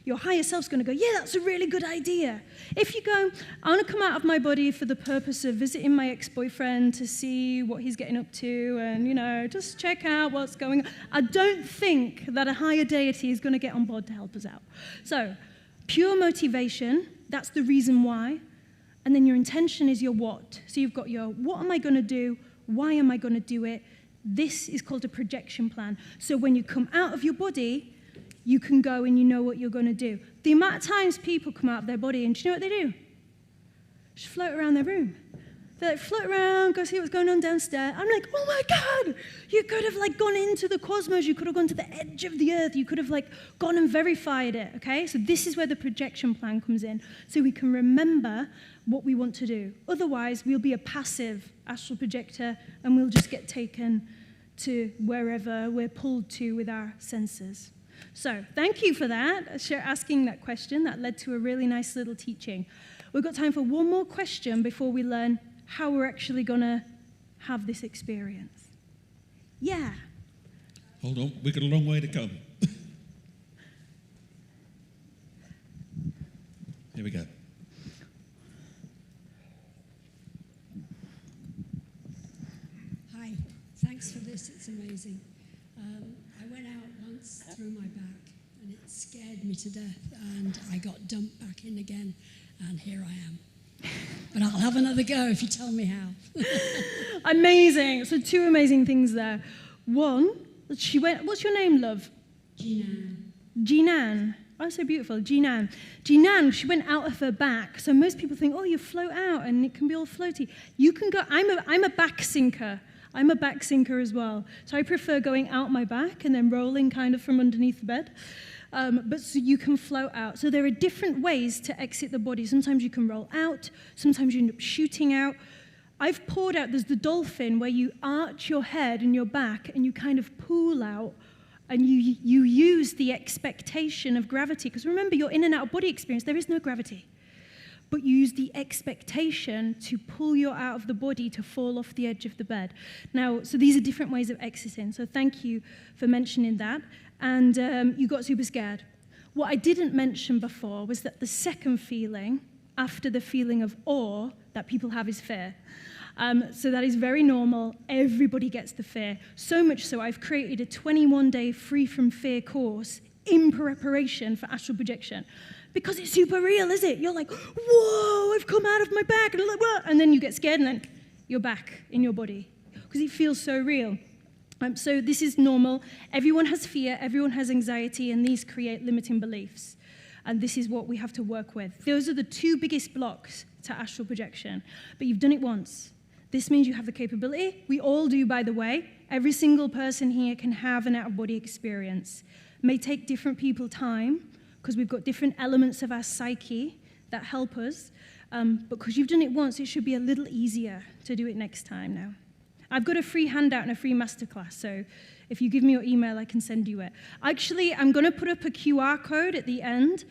your higher self's going to go, yeah, that's a really good idea. If you go, I want to come out of my body for the purpose of visiting my ex-boyfriend to see what he's getting up to and, just check out what's going on, I don't think that a higher deity is going to get on board to help us out. So, pure motivation, that's the reason why. And then your intention is your what. So you've got your, what am I going to do? Why am I going to do it? This is called a projection plan. So when you come out of your body, you can go and you know what you're going to do. The amount of times people come out of their body and do you know what they do? Just float around their room. They like float around, go see what's going on downstairs. I'm like, oh my God, you could have gone into the cosmos. You could have gone to the edge of the earth. You could have gone and verified it, okay? So this is where the projection plan comes in. So we can remember what we want to do. Otherwise, we'll be a passive astral projector and we'll just get taken to wherever we're pulled to with our senses. So thank you for that, asking that question. That led to a really nice little teaching. We've got time for one more question before we learn how we're actually going to have this experience. Yeah. Hold on, we've got a long way to come. Here we go. Hi, thanks for this, it's amazing. I went out once through my back and it scared me to death and I got dumped back in again and here I am. But I'll have another go if you tell me how. Amazing. So 2 amazing things there. One, she went, what's your name, love? Jinan. Oh, so beautiful. Jinan, she went out of her back. So most people think, oh, you float out and it can be all floaty. You can go, I'm a back sinker. I'm a back sinker as well. So I prefer going out my back and then rolling kind of from underneath the bed. but so you can float out. So there are different ways to exit the body. Sometimes you can roll out, sometimes you end up shooting out. I've poured out, there's the dolphin where you arch your head and your back and you kind of pool out, and you use the expectation of gravity. Because remember, your in and out of body experience, there is no gravity. But you use the expectation to pull you out of the body to fall off the edge of the bed. Now, so these are different ways of exiting. So thank you for mentioning that. And you got super scared. What I didn't mention before was that the second feeling, after the feeling of awe that people have, is fear. So that is very normal. Everybody gets the fear. So much so I've created a 21-day free from fear course in preparation for astral projection. Because it's super real, is it? You're like, whoa, I've come out of my back. And, like, what? And then you get scared, and then you're back in your body. Because it feels so real. So this is normal. Everyone has fear. Everyone has anxiety. And these create limiting beliefs. And this is what we have to work with. Those are the two biggest blocks to astral projection. But you've done it once. This means you have the capability. We all do, by the way. Every single person here can have an out-of-body experience. It may take different people time, because we've got different elements of our psyche that help us. But because you've done it once, it should be a little easier to do it next time now. I've got a free handout and a free masterclass, so if you give me your email, I can send you it. Actually, I'm going to put up a QR code at the end,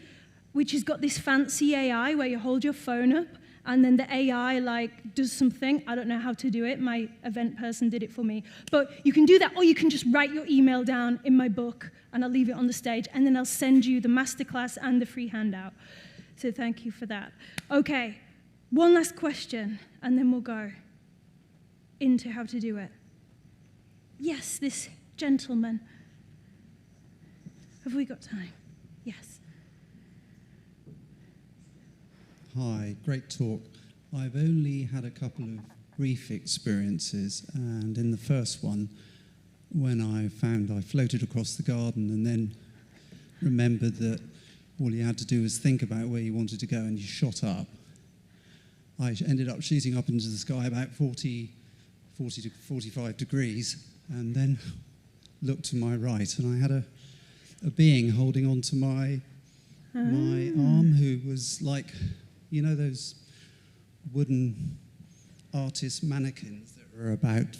which has got this fancy AI where you hold your phone up, and then the AI does something. I don't know how to do it. My event person did it for me. But you can do that, or you can just write your email down in my book, and I'll leave it on the stage, and then I'll send you the masterclass and the free handout. So thank you for that. Okay, one last question, and then we'll go into how to do it. Yes, this gentleman. Have we got time? Yes. Hi, great talk. I've only had a couple of brief experiences, and in the first one, when I found I floated across the garden and then remembered that all you had to do was think about where you wanted to go and you shot up, I ended up shooting up into the sky about 40 to 45 degrees, and then looked to my right, and I had a being holding on to my arm, who was like, you know, those wooden artist mannequins that are about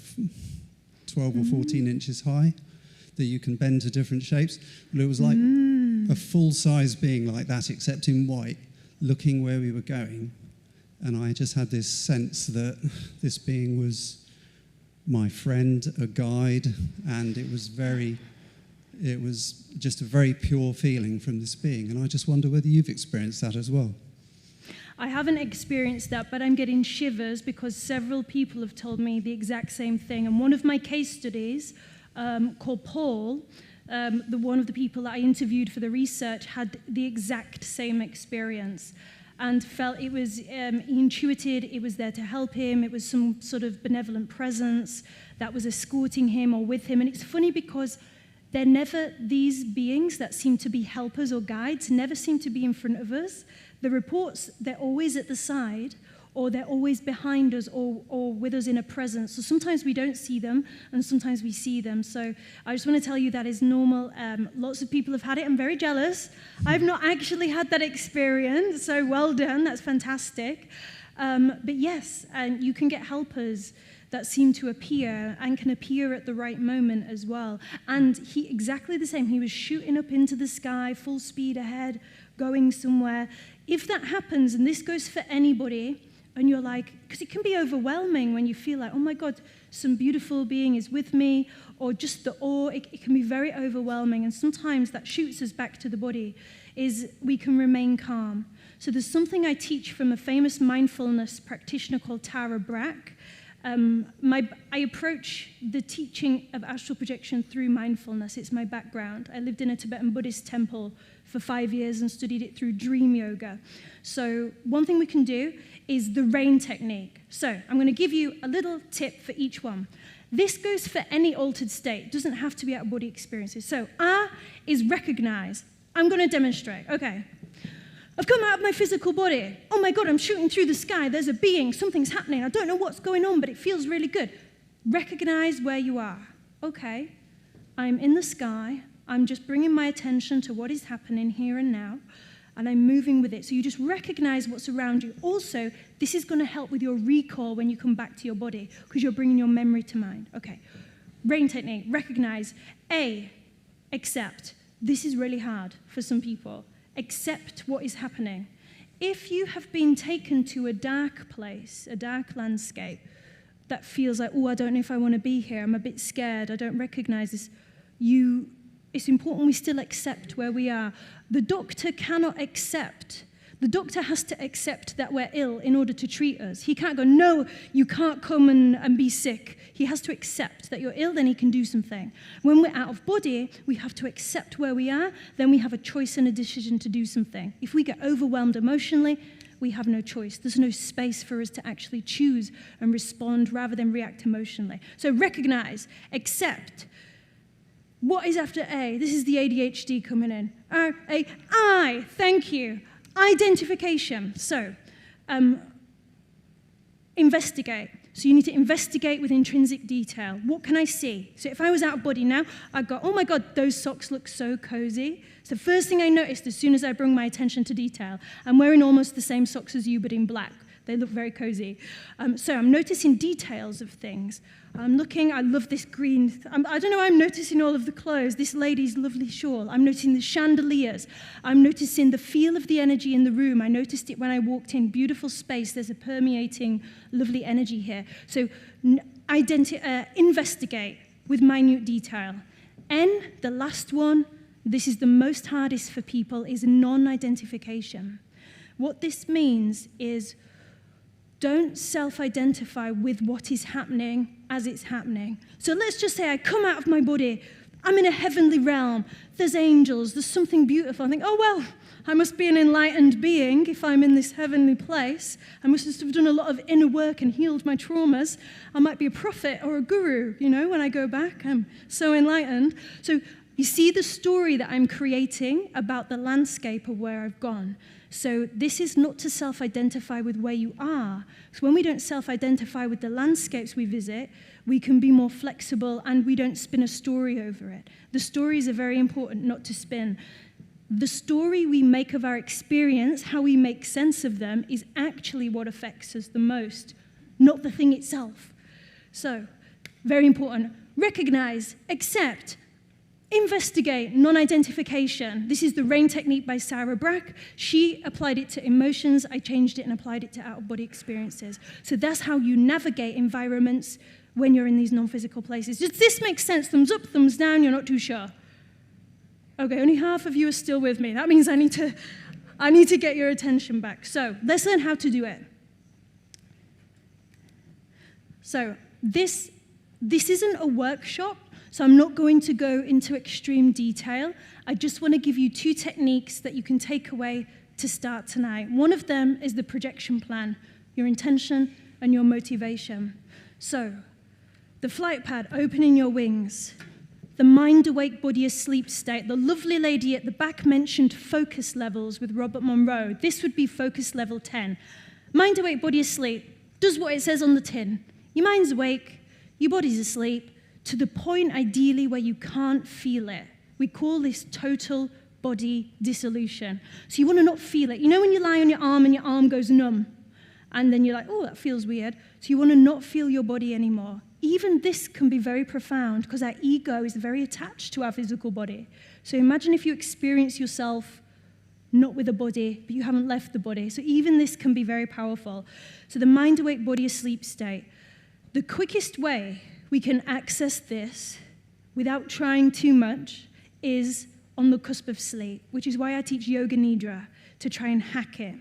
12 or 14 inches high, that you can bend to different shapes. But it was like a full-size being like that, except in white, looking where we were going. And I just had this sense that this being was my friend, a guide, and it was just a very pure feeling from this being. And I just wonder whether you've experienced that as well. I haven't experienced that, but I'm getting shivers because several people have told me the exact same thing. And one of my case studies, called Paul, one of the people that I interviewed for the research, had the exact same experience and felt it was, he intuited it was there to help him. It was some sort of benevolent presence that was escorting him or with him. And it's funny because they're never, these beings that seem to be helpers or guides, never seem to be in front of us. The reports, they're always at the side, or they're always behind us or with us in a presence. So sometimes we don't see them, and sometimes we see them. So I just want to tell you that is normal. Lots of people have had it. I'm very jealous. I've not actually had that experience, so well done. That's fantastic. But yes, you can get helpers that seem to appear and can appear at the right moment as well. And he, exactly the same. He was shooting up into the sky, full speed ahead, going somewhere. If that happens, and this goes for anybody, and you're like, because it can be overwhelming when you feel like, oh my God, some beautiful being is with me, or just the awe, it can be very overwhelming. And sometimes that shoots us back to the body, is we can remain calm. So there's something I teach from a famous mindfulness practitioner called Tara Brach. I approach the teaching of astral projection through mindfulness. It's my background. I lived in a Tibetan Buddhist temple for 5 years and studied it through dream yoga. So one thing we can do is the rain technique. So I'm going to give you a little tip for each one. This goes for any altered state. It doesn't have to be out-of-body experiences. So R is recognize. I'm going to demonstrate. Okay. I've come out of my physical body. Oh my God, I'm shooting through the sky. There's a being. Something's happening. I don't know what's going on, but it feels really good. Recognize where you are. Okay. I'm in the sky. I'm just bringing my attention to what is happening here and now, and I'm moving with it. So you just recognize what's around you. Also, this is going to help with your recall when you come back to your body, because you're bringing your memory to mind. Okay, RAIN technique, recognize. A, accept. This is really hard for some people. Accept what is happening. If you have been taken to a dark place, a dark landscape, that feels like, oh, I don't know if I want to be here, I'm a bit scared, I don't recognize this, it's important we still accept where we are. The doctor cannot accept. The doctor has to accept that we're ill in order to treat us. He can't go, no, you can't come and be sick. He has to accept that you're ill, then he can do something. When we're out of body, we have to accept where we are, then we have a choice and a decision to do something. If we get overwhelmed emotionally, we have no choice. There's no space for us to actually choose and respond rather than react emotionally. So recognize, accept. What is after A? This is the ADHD coming in. I, thank you. Identification. So, investigate. So you need to investigate with intrinsic detail. What can I see? So if I was out of body now, I'd go, oh my God, those socks look so cozy. It's the first thing I noticed as soon as I bring my attention to detail. I'm wearing almost the same socks as you, but in black. They look very cozy. So I'm noticing details of things. I'm looking, I love this green, I don't know, I'm noticing all of the clothes, this lady's lovely shawl. I'm noticing the chandeliers. I'm noticing the feel of the energy in the room. I noticed it when I walked in. Beautiful space. There's a permeating, lovely energy here. So investigate with minute detail. N, the last one, this is the most hardest for people, is non-identification. What this means is don't self-identify with what is happening as it's happening. So let's just say I come out of my body. I'm in a heavenly realm. There's angels. There's something beautiful. I think, oh, well, I must be an enlightened being if I'm in this heavenly place. I must have done a lot of inner work and healed my traumas. I might be a prophet or a guru, when I go back. I'm so enlightened. So you see the story that I'm creating about the landscape of where I've gone. So this is not to self-identify with where you are. So when we don't self-identify with the landscapes we visit, we can be more flexible and we don't spin a story over it. The stories are very important not to spin. The story we make of our experience, how we make sense of them, is actually what affects us the most, not the thing itself. So, very important. Recognize, accept, investigate, non-identification. This is the RAIN technique by Sarah Brack. She applied it to emotions. I changed it and applied it to out-of-body experiences. So that's how you navigate environments when you're in these non-physical places. Does this make sense? Thumbs up, thumbs down, you're not too sure. Okay, only half of you are still with me. That means I need to get your attention back. So let's learn how to do it. So this isn't a workshop. So I'm not going to go into extreme detail. I just want to give you 2 techniques that you can take away to start tonight. One of them is the projection plan, your intention and your motivation. So the flight pad, opening your wings. The mind awake, body asleep state. The lovely lady at the back mentioned focus levels with Robert Monroe. This would be focus level 10. Mind awake, body asleep. Does what it says on the tin. Your mind's awake, your body's asleep, to the point, ideally, where you can't feel it. We call this total body dissolution. So you want to not feel it. You know when you lie on your arm and your arm goes numb? And then you're like, oh, that feels weird. So you want to not feel your body anymore. Even this can be very profound because our ego is very attached to our physical body. So imagine if you experience yourself not with a body, but you haven't left the body. So even this can be very powerful. So the mind awake, body asleep state. The quickest way we can access this without trying too much is on the cusp of sleep, which is why I teach Yoga Nidra, to try and hack it.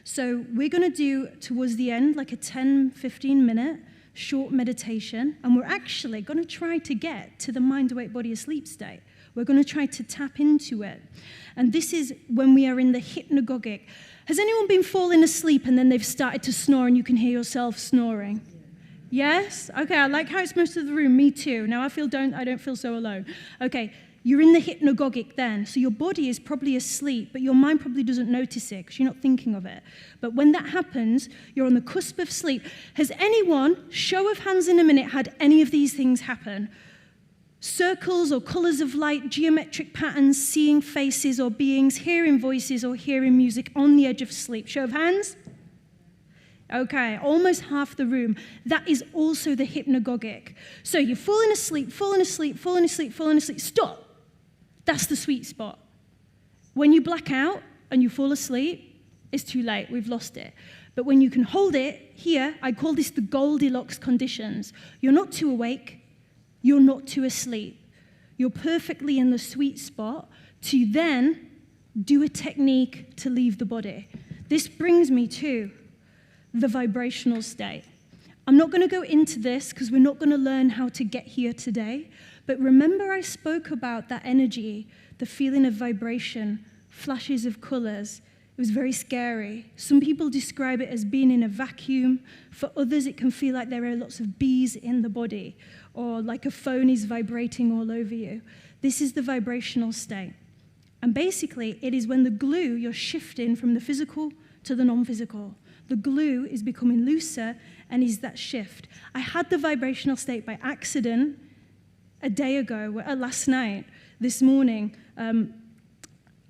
So we're going to do, towards the end, like a 10, 15-minute short meditation, and we're actually going to try to get to the mind-awake, body-asleep state. We're going to try to tap into it. And this is when we are in the hypnagogic. Has anyone been falling asleep and then they've started to snore and you can hear yourself snoring? Yes? Okay, I like how it's most of the room. Me too. Now I don't feel so alone. Okay, you're in the hypnagogic then. So your body is probably asleep, but your mind probably doesn't notice it because you're not thinking of it. But when that happens, you're on the cusp of sleep. Has anyone, show of hands in a minute, had any of these things happen? Circles or colors of light, geometric patterns, seeing faces or beings, hearing voices or hearing music on the edge of sleep. Show of hands. Okay, almost half the room. That is also the hypnagogic. So you're falling asleep, falling asleep, falling asleep, falling asleep. Stop. That's the sweet spot. When you black out and you fall asleep, it's too late. We've lost it. But when you can hold it here, I call this the Goldilocks conditions. You're not too awake. You're not too asleep. You're perfectly in the sweet spot to then do a technique to leave the body. This brings me to the vibrational state. I'm not going to go into this because we're not going to learn how to get here today. But remember I spoke about that energy, the feeling of vibration, flashes of colors. It was very scary. Some people describe it as being in a vacuum. For others, it can feel like there are lots of bees in the body, or like a phone is vibrating all over you. This is the vibrational state. And basically, it is when the glue, you're shifting from the physical to the non-physical. The glue is becoming looser and is that shift. I had the vibrational state by accident a day ago, last night, this morning.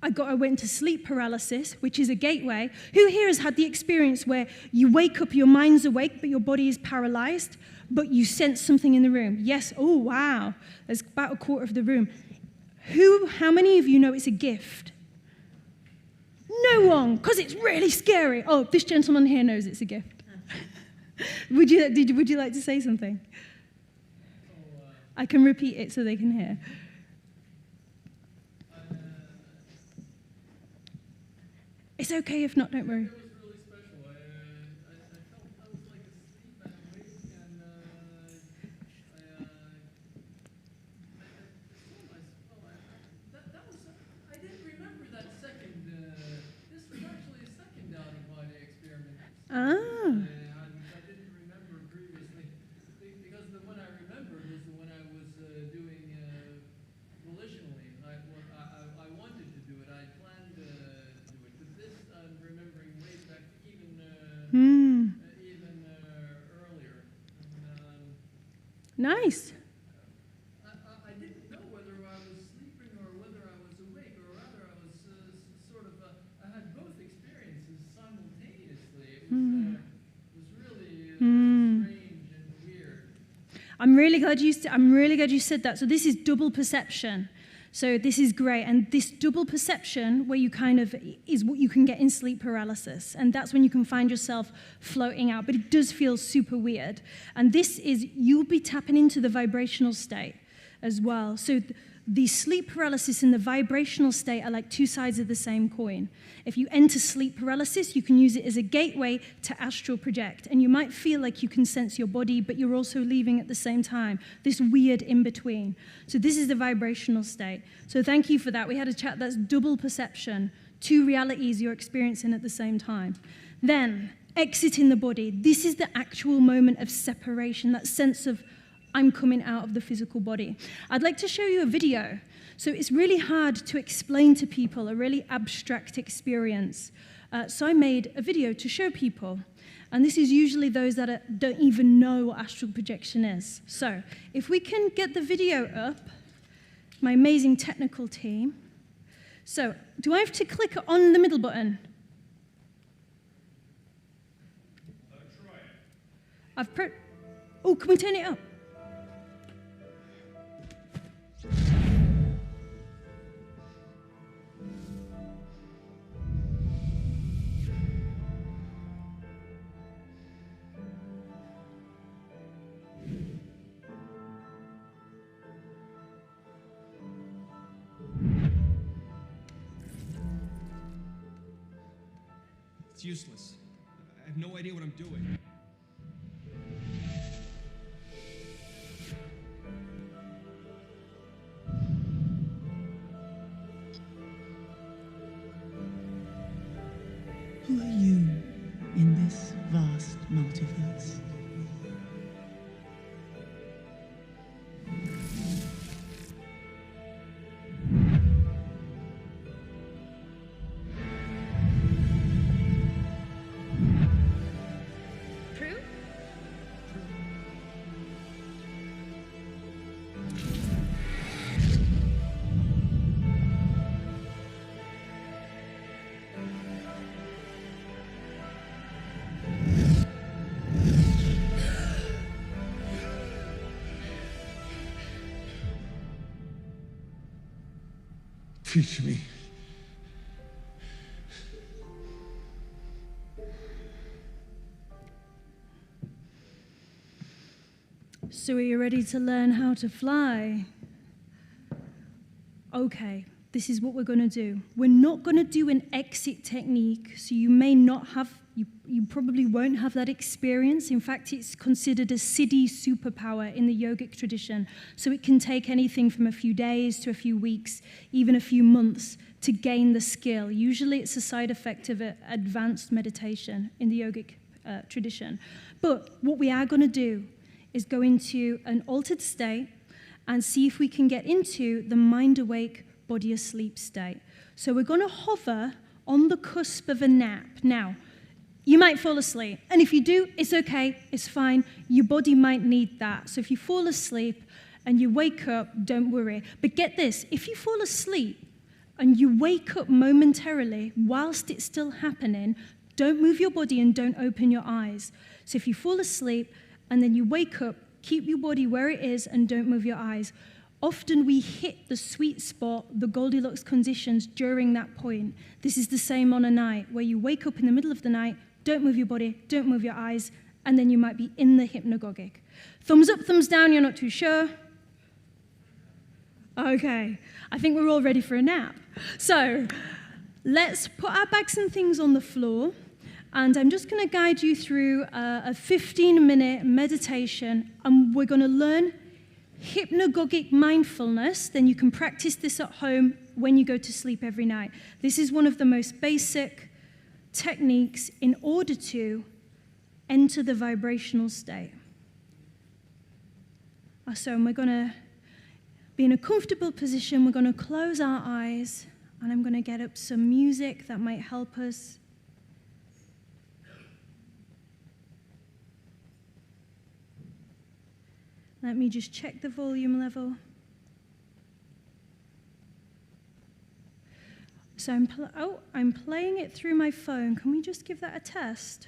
I went into sleep paralysis, which is a gateway. Who here has had the experience where you wake up, your mind's awake, but your body is paralyzed, but you sense something in the room? Yes. Oh, wow. There's about a quarter of the room. How many of you know it's a gift? No one, because it's really scary. Oh, this gentleman here knows it's a gift. Would you like to say something? I can repeat it so they can hear. It's okay if not, don't worry. It was really special. I was like asleep and awake, and I didn't remember that second. This was actually a second out-of-body experiment. I didn't remember previously, because the one I remembered was the one I was doing volitionally. I wanted to do it. I planned to do it. But this I'm remembering way back, even earlier. Nice. I didn't know whether I was sleeping or whether I was awake, or rather I was sort of. I had both experiences simultaneously. It was really strange and weird. I'm really glad you said that. So this is double perception. So this is great. And this double perception where you kind of is what you can get in sleep paralysis. And that's when you can find yourself floating out. But it does feel super weird. And this is, you'll be tapping into the vibrational state as well. So the sleep paralysis and the vibrational state are like two sides of the same coin. If you enter sleep paralysis, you can use it as a gateway to astral project. And you might feel like you can sense your body, but you're also leaving at the same time. This weird in-between. So this is the vibrational state. So thank you for that. We had a chat that's double perception. Two realities you're experiencing at the same time. Then, exiting the body. This is the actual moment of separation, that sense of I'm coming out of the physical body. I'd like to show you a video. So it's really hard to explain to people a really abstract experience. So I made a video to show people. And this is usually those that don't even know what astral projection is. So if we can get the video up, my amazing technical team. So do I have to click on the middle button? Try it. Oh, can we turn it up? It's useless. I have no idea what I'm doing. Who are you in this vast multiverse? teach me. So are you ready to learn how to fly? Okay, this is what we're going to do. We're not going to do an exit technique, so you may not have, you probably won't have that experience. In fact, it's considered a siddhi superpower in the yogic tradition. So it can take anything from a few days to a few weeks, even a few months to gain the skill. Usually it's a side effect of advanced meditation in the yogic tradition. But what we are going to do is go into an altered state and see if we can get into the mind-awake, body-asleep state. So we're going to hover on the cusp of a nap. Now, you might fall asleep, and if you do, it's okay, it's fine. Your body might need that. So if you fall asleep and you wake up, don't worry. But get this, if you fall asleep and you wake up momentarily whilst it's still happening, don't move your body and don't open your eyes. So if you fall asleep, and then you wake up, keep your body where it is and don't move your eyes. Often we hit the sweet spot, the Goldilocks conditions during that point. This is the same on a night where you wake up in the middle of the night, don't move your body, don't move your eyes, and then you might be in the hypnagogic. Thumbs up, thumbs down, you're not too sure? Okay, I think we're all ready for a nap. So let's put our bags and things on the floor. And I'm just going to guide you through a 15-minute meditation, and we're going to learn hypnagogic mindfulness. Then you can practice this at home when you go to sleep every night. This is one of the most basic techniques in order to enter the vibrational state. So we're going to be in a comfortable position. We're going to close our eyes, and I'm going to get up some music that might help us. Let me just check the volume level. So I'm playing it through my phone. Can we just give that a test?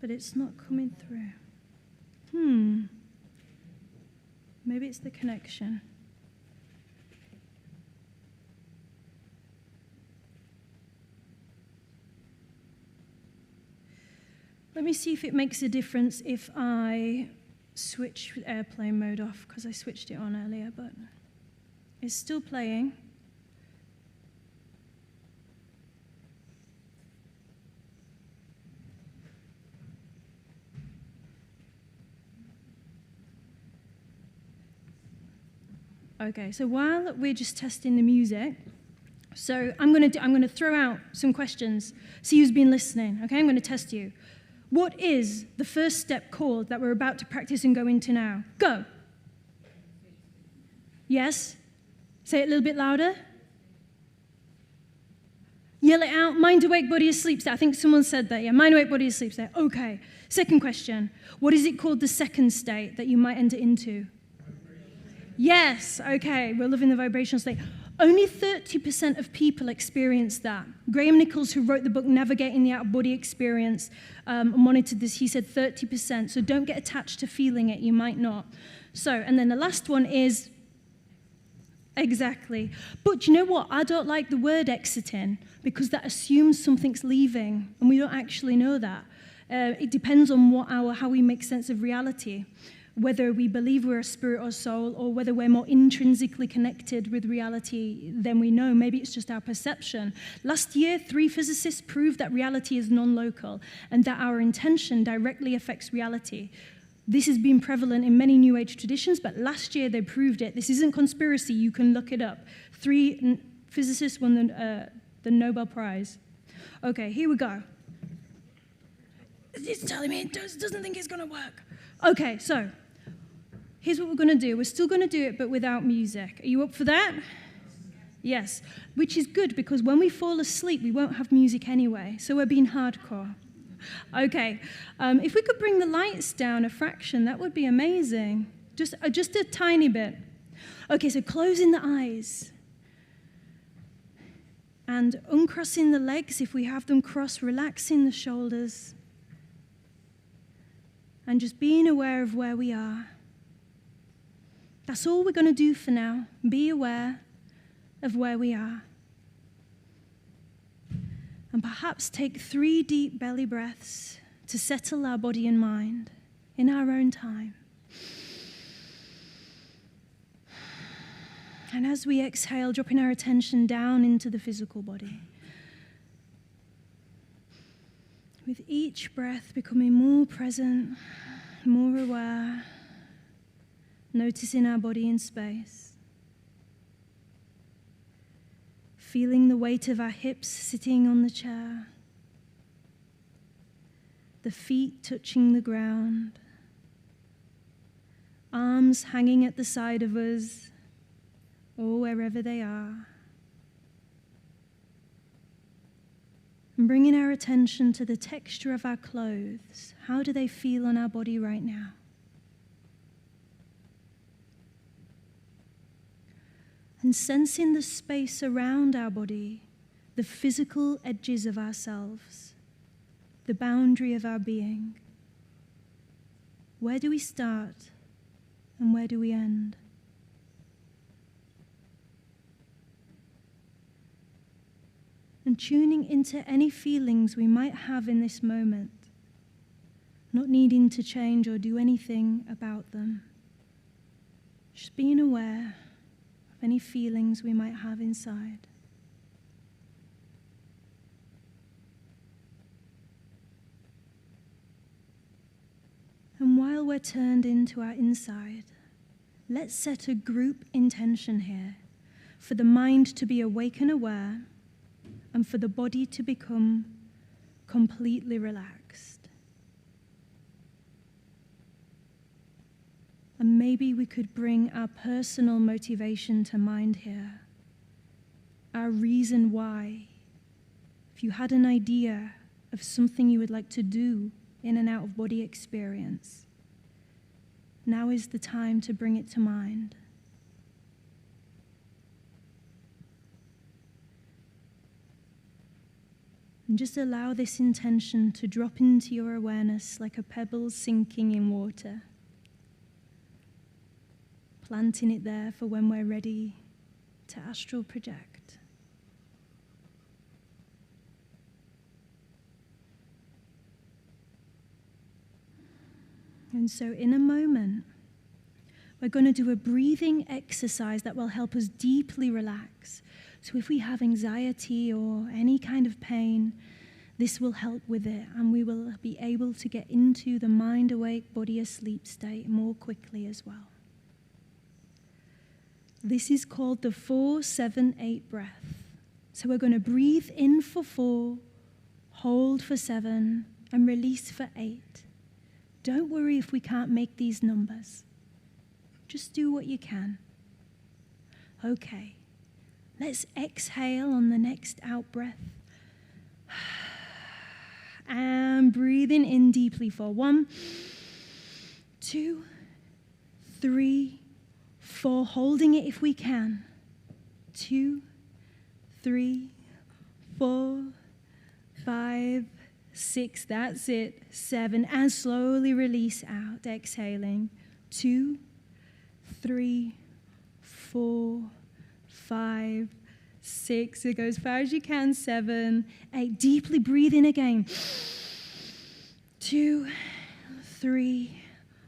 But it's not coming through. Maybe it's the connection. Let me see if it makes a difference if I switch airplane mode off, because I switched it on earlier, but it's still playing. Okay, so while we're just testing the music, so I'm going to throw out some questions. See who's been listening. Okay, I'm going to test you. What is the first step called that we're about to practice and go into now? Go. Yes? Say it a little bit louder. Yell it out. Mind awake, body asleep state. I think someone said that. Yeah, mind awake, body asleep state. Okay. Second question. What is it called the second state that you might enter into? Yes. Okay. We're living the vibrational state. Only 30% of people experience that. Graham Nichols, who wrote the book Navigating the Out-of-Body Experience, monitored this. He said 30%. So don't get attached to feeling it. You might not. So, and then the last one is, exactly. But you know what? I don't like the word exiting because that assumes something's leaving, and we don't actually know that. It depends on how we make sense of reality. Whether we believe we're a spirit or soul, or whether we're more intrinsically connected with reality than we know. Maybe it's just our perception. Last year, 3 physicists proved that reality is non-local and that our intention directly affects reality. This has been prevalent in many New Age traditions, but last year they proved it. This isn't conspiracy. You can look it up. 3 physicists won the Nobel Prize. Okay, here we go. It's telling me it doesn't think it's going to work. Okay, so here's what we're going to do. We're still going to do it, but without music. Are you up for that? Yes, which is good because when we fall asleep, we won't have music anyway, so we're being hardcore. Okay, if we could bring the lights down a fraction, that would be amazing. Just a tiny bit. Okay, so closing the eyes. And uncrossing the legs if we have them crossed, relaxing the shoulders. And just being aware of where we are. That's all we're going to do for now. Be aware of where we are. And perhaps take 3 deep belly breaths to settle our body and mind in our own time. And as we exhale, dropping our attention down into the physical body. With each breath becoming more present, more aware, noticing our body in space. Feeling the weight of our hips sitting on the chair. The feet touching the ground. Arms hanging at the side of us, or wherever they are. And bringing our attention to the texture of our clothes. How do they feel on our body right now? And sensing the space around our body, the physical edges of ourselves, the boundary of our being. Where do we start and where do we end? And tuning into any feelings we might have in this moment, not needing to change or do anything about them. Just being aware of any feelings we might have inside. And while we're turned into our inside, let's set a group intention here for the mind to be awake and aware, and for the body to become completely relaxed. And maybe we could bring our personal motivation to mind here, our reason why. If you had an idea of something you would like to do in an out-of-body experience, now is the time to bring it to mind. And just allow this intention to drop into your awareness like a pebble sinking in water. Planting it there for when we're ready to astral project. And so in a moment, we're going to do a breathing exercise that will help us deeply relax. So if we have anxiety or any kind of pain, this will help with it, and we will be able to get into the mind awake, body asleep state more quickly as well. This is called the 4-7-8 breath. So we're going to breathe in for 4, hold for 7, and release for 8. Don't worry if we can't make these numbers. Just do what you can. Okay. Let's exhale on the next out breath. And breathing in deeply for 1, 2, 3, 4. Holding it if we can. 2, 3, 4, 5, 6. That's it. 7. And slowly release out. Exhaling. 2, 3, 4, 5, 6. It goes as far as you can. 7, 8. Deeply breathe in again. 2, 3,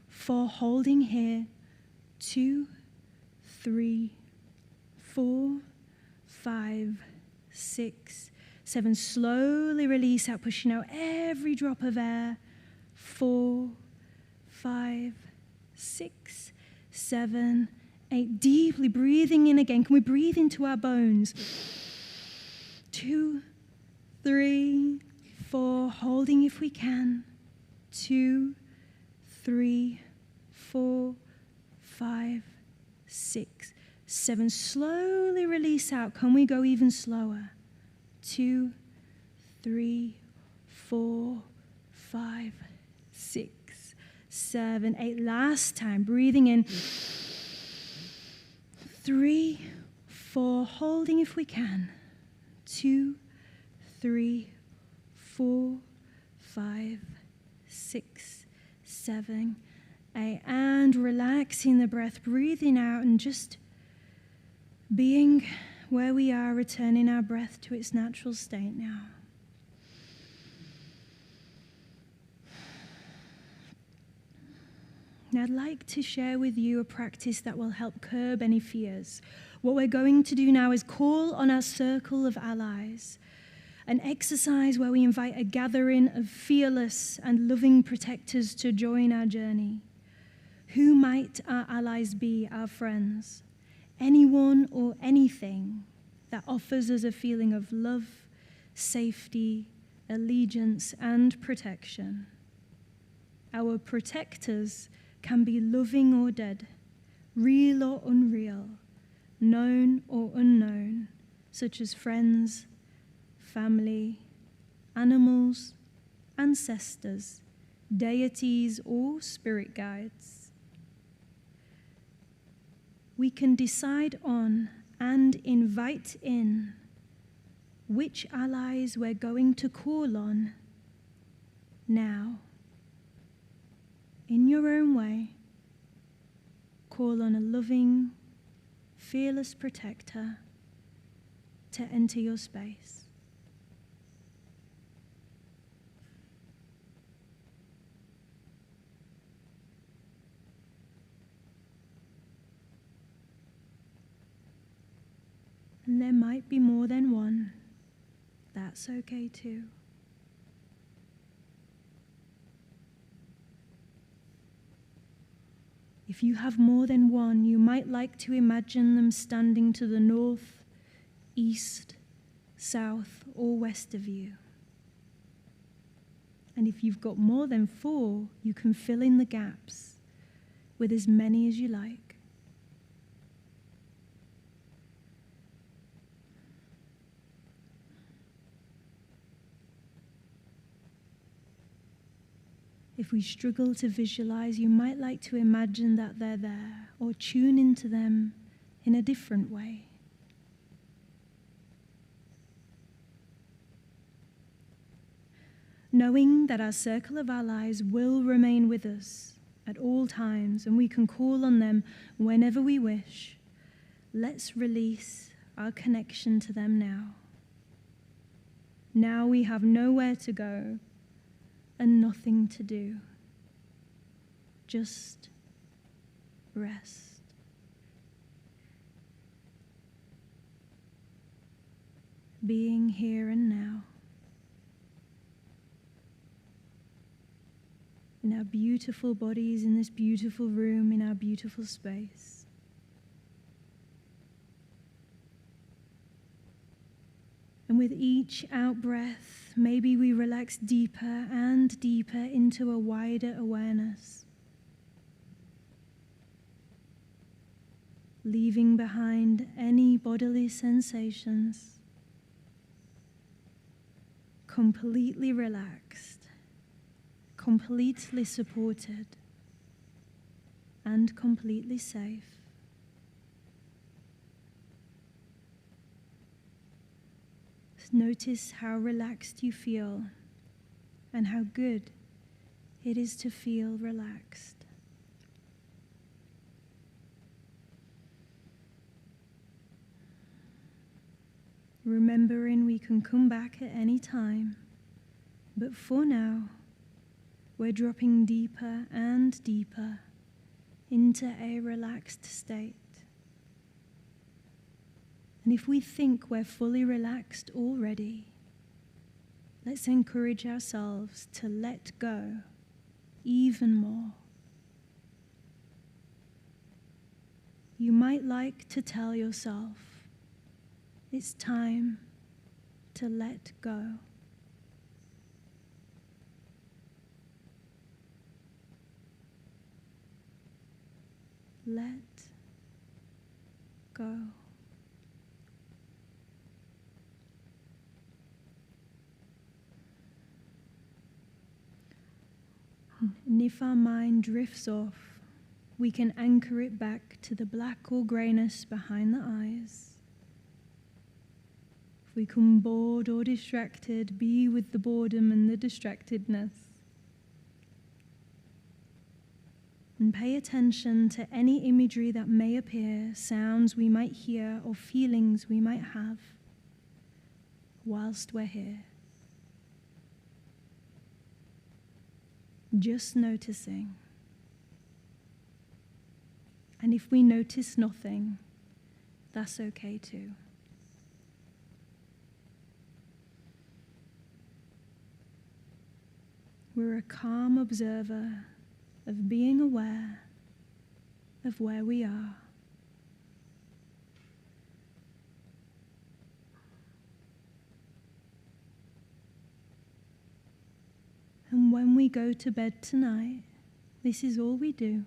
4. Holding here. 2, 3, 4, 5, 6, 7. Slowly release out, pushing out every drop of air. 4, 5, 6, 7, 8. Deeply breathing in again. Can we breathe into our bones? 2, 3, 4. Holding if we can. 2, 3, 4, 5, 6, 7. Slowly release out. Can we go even slower? 2, 3, 4, 5, 6, 7, 8. Last time. Breathing in. 3, 4. Holding if we can. 2, 3, 4, 5, 6, 7, And relaxing the breath, breathing out and just being where we are, returning our breath to its natural state now. Now, I'd like to share with you a practice that will help curb any fears. What we're going to do now is call on our circle of allies, an exercise where we invite a gathering of fearless and loving protectors to join our journey. Who might our allies be, our friends? Anyone or anything that offers us a feeling of love, safety, allegiance, and protection. Our protectors can be living or dead, real or unreal, known or unknown, such as friends, family, animals, ancestors, deities, or spirit guides. We can decide on and invite in which allies we're going to call on now. In your own way, call on a loving, fearless protector to enter your space. And there might be more than one. That's okay too. If you have more than one, you might like to imagine them standing to the north, east, south, or west of you. And if you've got more than 4, you can fill in the gaps with as many as you like. If we struggle to visualize, you might like to imagine that they're there or tune into them in a different way. Knowing that our circle of allies will remain with us at all times and we can call on them whenever we wish, let's release our connection to them now. Now we have nowhere to go and nothing to do. Just rest. Being here and now. In our beautiful bodies, in this beautiful room, in our beautiful space. And with each out-breath, maybe we relax deeper and deeper into a wider awareness, leaving behind any bodily sensations, completely relaxed, completely supported, and completely safe. Notice how relaxed you feel and how good it is to feel relaxed. Remembering we can come back at any time, but for now, we're dropping deeper and deeper into a relaxed state. And if we think we're fully relaxed already, let's encourage ourselves to let go even more. You might like to tell yourself, it's time to let go. Let go. And if our mind drifts off, we can anchor it back to the black or greyness behind the eyes. If we become bored or distracted, be with the boredom and the distractedness. And pay attention to any imagery that may appear, sounds we might hear, or feelings we might have whilst we're here. Just noticing. And if we notice nothing, that's okay too. We're a calm observer of being aware of where we are. And when we go to bed tonight, this is all we do.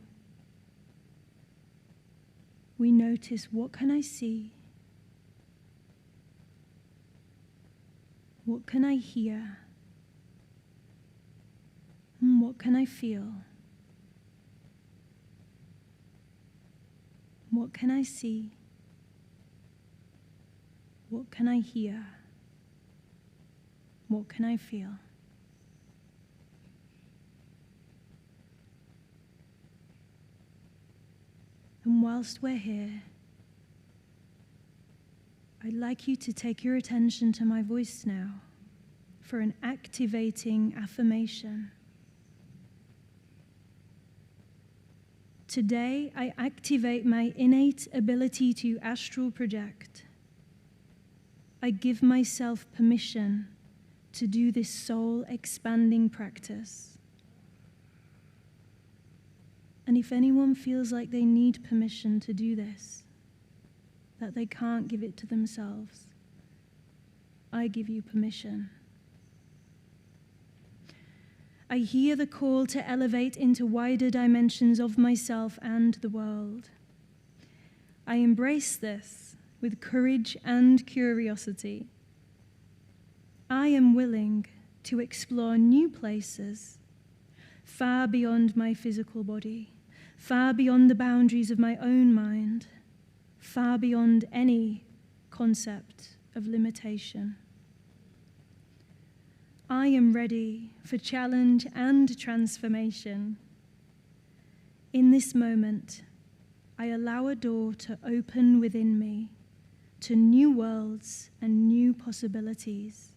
We notice, what can I see? What can I hear? And what can I feel? What can I see? What can I hear? What can I feel? And whilst we're here, I'd like you to take your attention to my voice now for an activating affirmation. Today, I activate my innate ability to astral project. I give myself permission to do this soul-expanding practice. And if anyone feels like they need permission to do this, that they can't give it to themselves, I give you permission. I hear the call to elevate into wider dimensions of myself and the world. I embrace this with courage and curiosity. I am willing to explore new places, far beyond my physical body, far beyond the boundaries of my own mind, far beyond any concept of limitation. I am ready for challenge and transformation. In this moment, I allow a door to open within me to new worlds and new possibilities.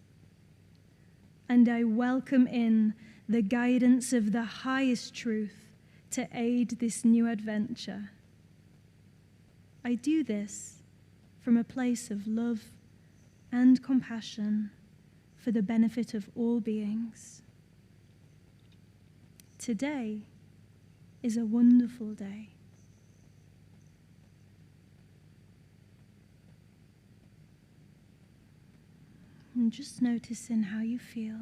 And I welcome in the guidance of the highest truth to aid this new adventure. I do this from a place of love and compassion for the benefit of all beings. Today is a wonderful day. And just noticing how you feel.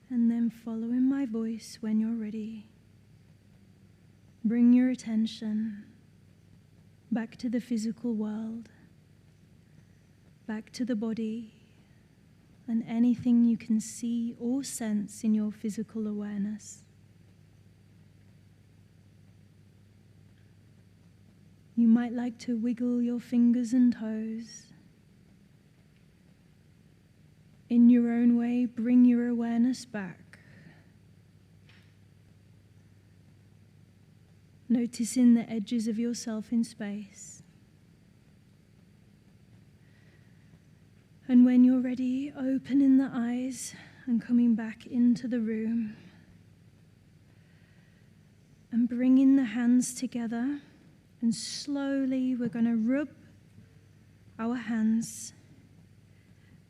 And then following my voice when you're ready. Bring your attention back to the physical world, back to the body, and anything you can see or sense in your physical awareness. You might like to wiggle your fingers and toes. In your own way, bring your awareness back. Noticing the edges of yourself in space. And when you're ready, opening the eyes and coming back into the room. And bringing the hands together. And slowly we're going to rub our hands.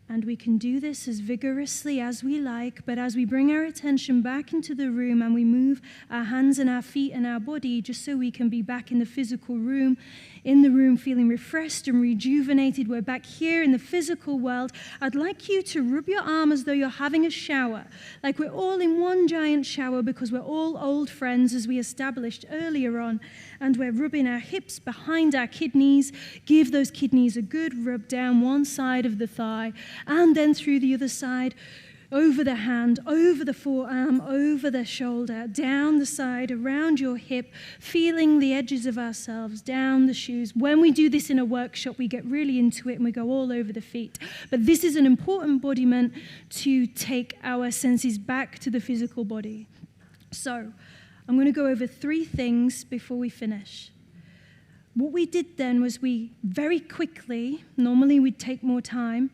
And we can do this as vigorously as we like, but as we bring our attention back into the room and we move our hands and our feet and our body just so we can be back in the physical room, in the room feeling refreshed and rejuvenated. We're back here in the physical world. I'd like you to rub your arm as though you're having a shower, like we're all in one giant shower because we're all old friends as we established earlier on, and we're rubbing our hips behind our kidneys. Give those kidneys a good rub down one side of the thigh, and then through the other side. over the hand, over the forearm, over the shoulder, down the side, around your hip, feeling the edges of ourselves, down the shoes. When we do this in a workshop, we get really into it and we go all over the feet. But this is an important embodiment to take our senses back to the physical body. So I'm going to go over 3 things before we finish. What we did then was we very quickly, normally we'd take more time,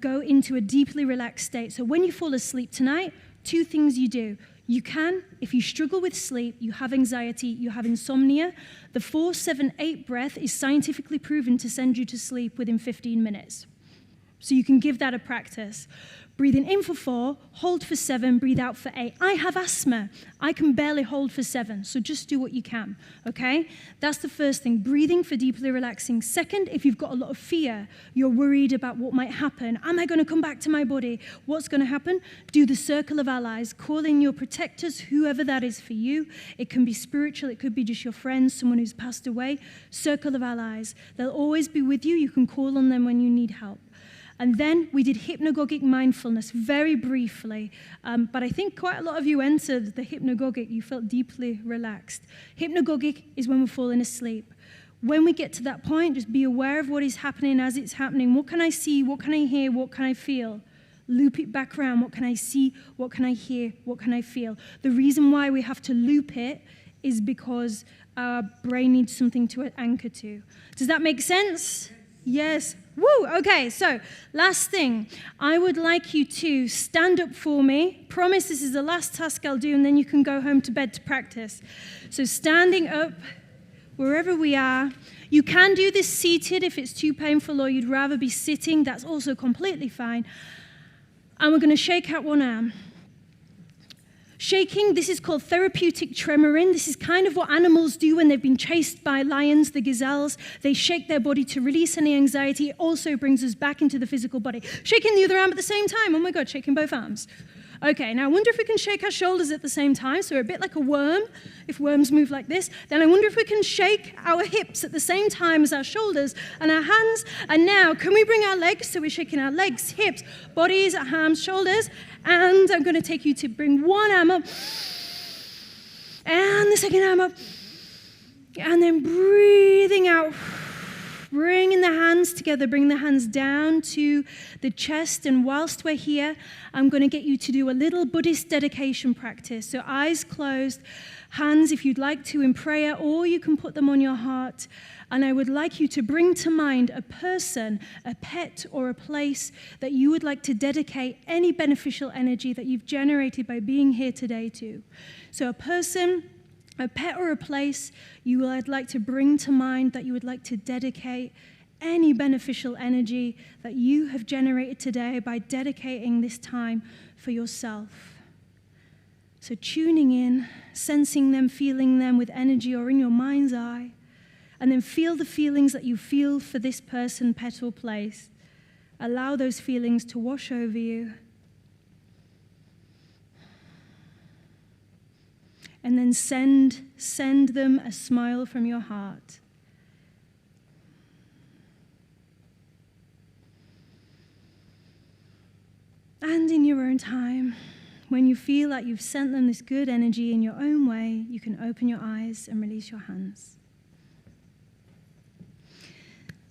go into a deeply relaxed state. So when you fall asleep tonight, 2 things you do. You can, if you struggle with sleep, you have anxiety, you have insomnia, the 4-7-8 breath is scientifically proven to send you to sleep within 15 minutes. So you can give that a practice. Breathing in for 4, hold for 7, breathe out for 8. I have asthma. I can barely hold for 7, so just do what you can, okay? That's the first thing, breathing for deeply relaxing. Second, if you've got a lot of fear, you're worried about what might happen. Am I going to come back to my body? What's going to happen? Do the circle of allies. Call in your protectors, whoever that is for you. It can be spiritual. It could be just your friends, someone who's passed away. Circle of allies. They'll always be with you. You can call on them when you need help. And then we did hypnagogic mindfulness very briefly, but I think quite a lot of you entered the hypnagogic. You felt deeply relaxed. Hypnagogic is when we're falling asleep. When we get to that point, just be aware of what is happening as it's happening. What can I see? What can I hear? What can I feel? Loop it back around. What can I see? What can I hear? What can I feel? The reason why we have to loop it is because our brain needs something to anchor to. Does that make sense? Yes. Woo! Okay, so last thing. I would like you to stand up for me. Promise this is the last task I'll do, and then you can go home to bed to practice. So standing up, wherever we are. You can do this seated if it's too painful or you'd rather be sitting. That's also completely fine. And we're going to shake out one arm. Shaking, this is called therapeutic tremoring. This is kind of what animals do when they've been chased by lions, the gazelles. They shake their body to release any anxiety. It also brings us back into the physical body. Shaking the other arm at the same time. Oh my God, shaking both arms. Okay, now I wonder if we can shake our shoulders at the same time. So we're a bit like a worm, if worms move like this. Then I wonder if we can shake our hips at the same time as our shoulders and our hands. And now, can we bring our legs? So we're shaking our legs, hips, bodies, arms, shoulders. And I'm going to take you to bring one arm up. And the second arm up. And then breathing out. Bringing the hands together, bring the hands down to the chest. And whilst we're here, I'm going to get you to do a little Buddhist dedication practice. So eyes closed, hands if you'd like to in prayer, or you can put them on your heart. And I would like you to bring to mind a person, a pet, or a place that you would like to dedicate any beneficial energy that you've generated by being here today to. So a person, a pet or a place you would like to bring to mind that you would like to dedicate any beneficial energy that you have generated today by dedicating this time for yourself. So tuning in, sensing them, feeling them with energy or in your mind's eye, and then feel the feelings that you feel for this person, pet, or place. Allow those feelings to wash over you. And then send them a smile from your heart. And in your own time, when you feel like you've sent them this good energy in your own way, you can open your eyes and release your hands.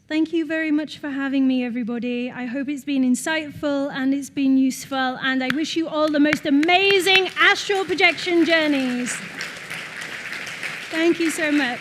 Thank you very much for having me, everybody. I hope it's been insightful and it's been useful, and I wish you all the most amazing astral projection journeys. Thank you so much.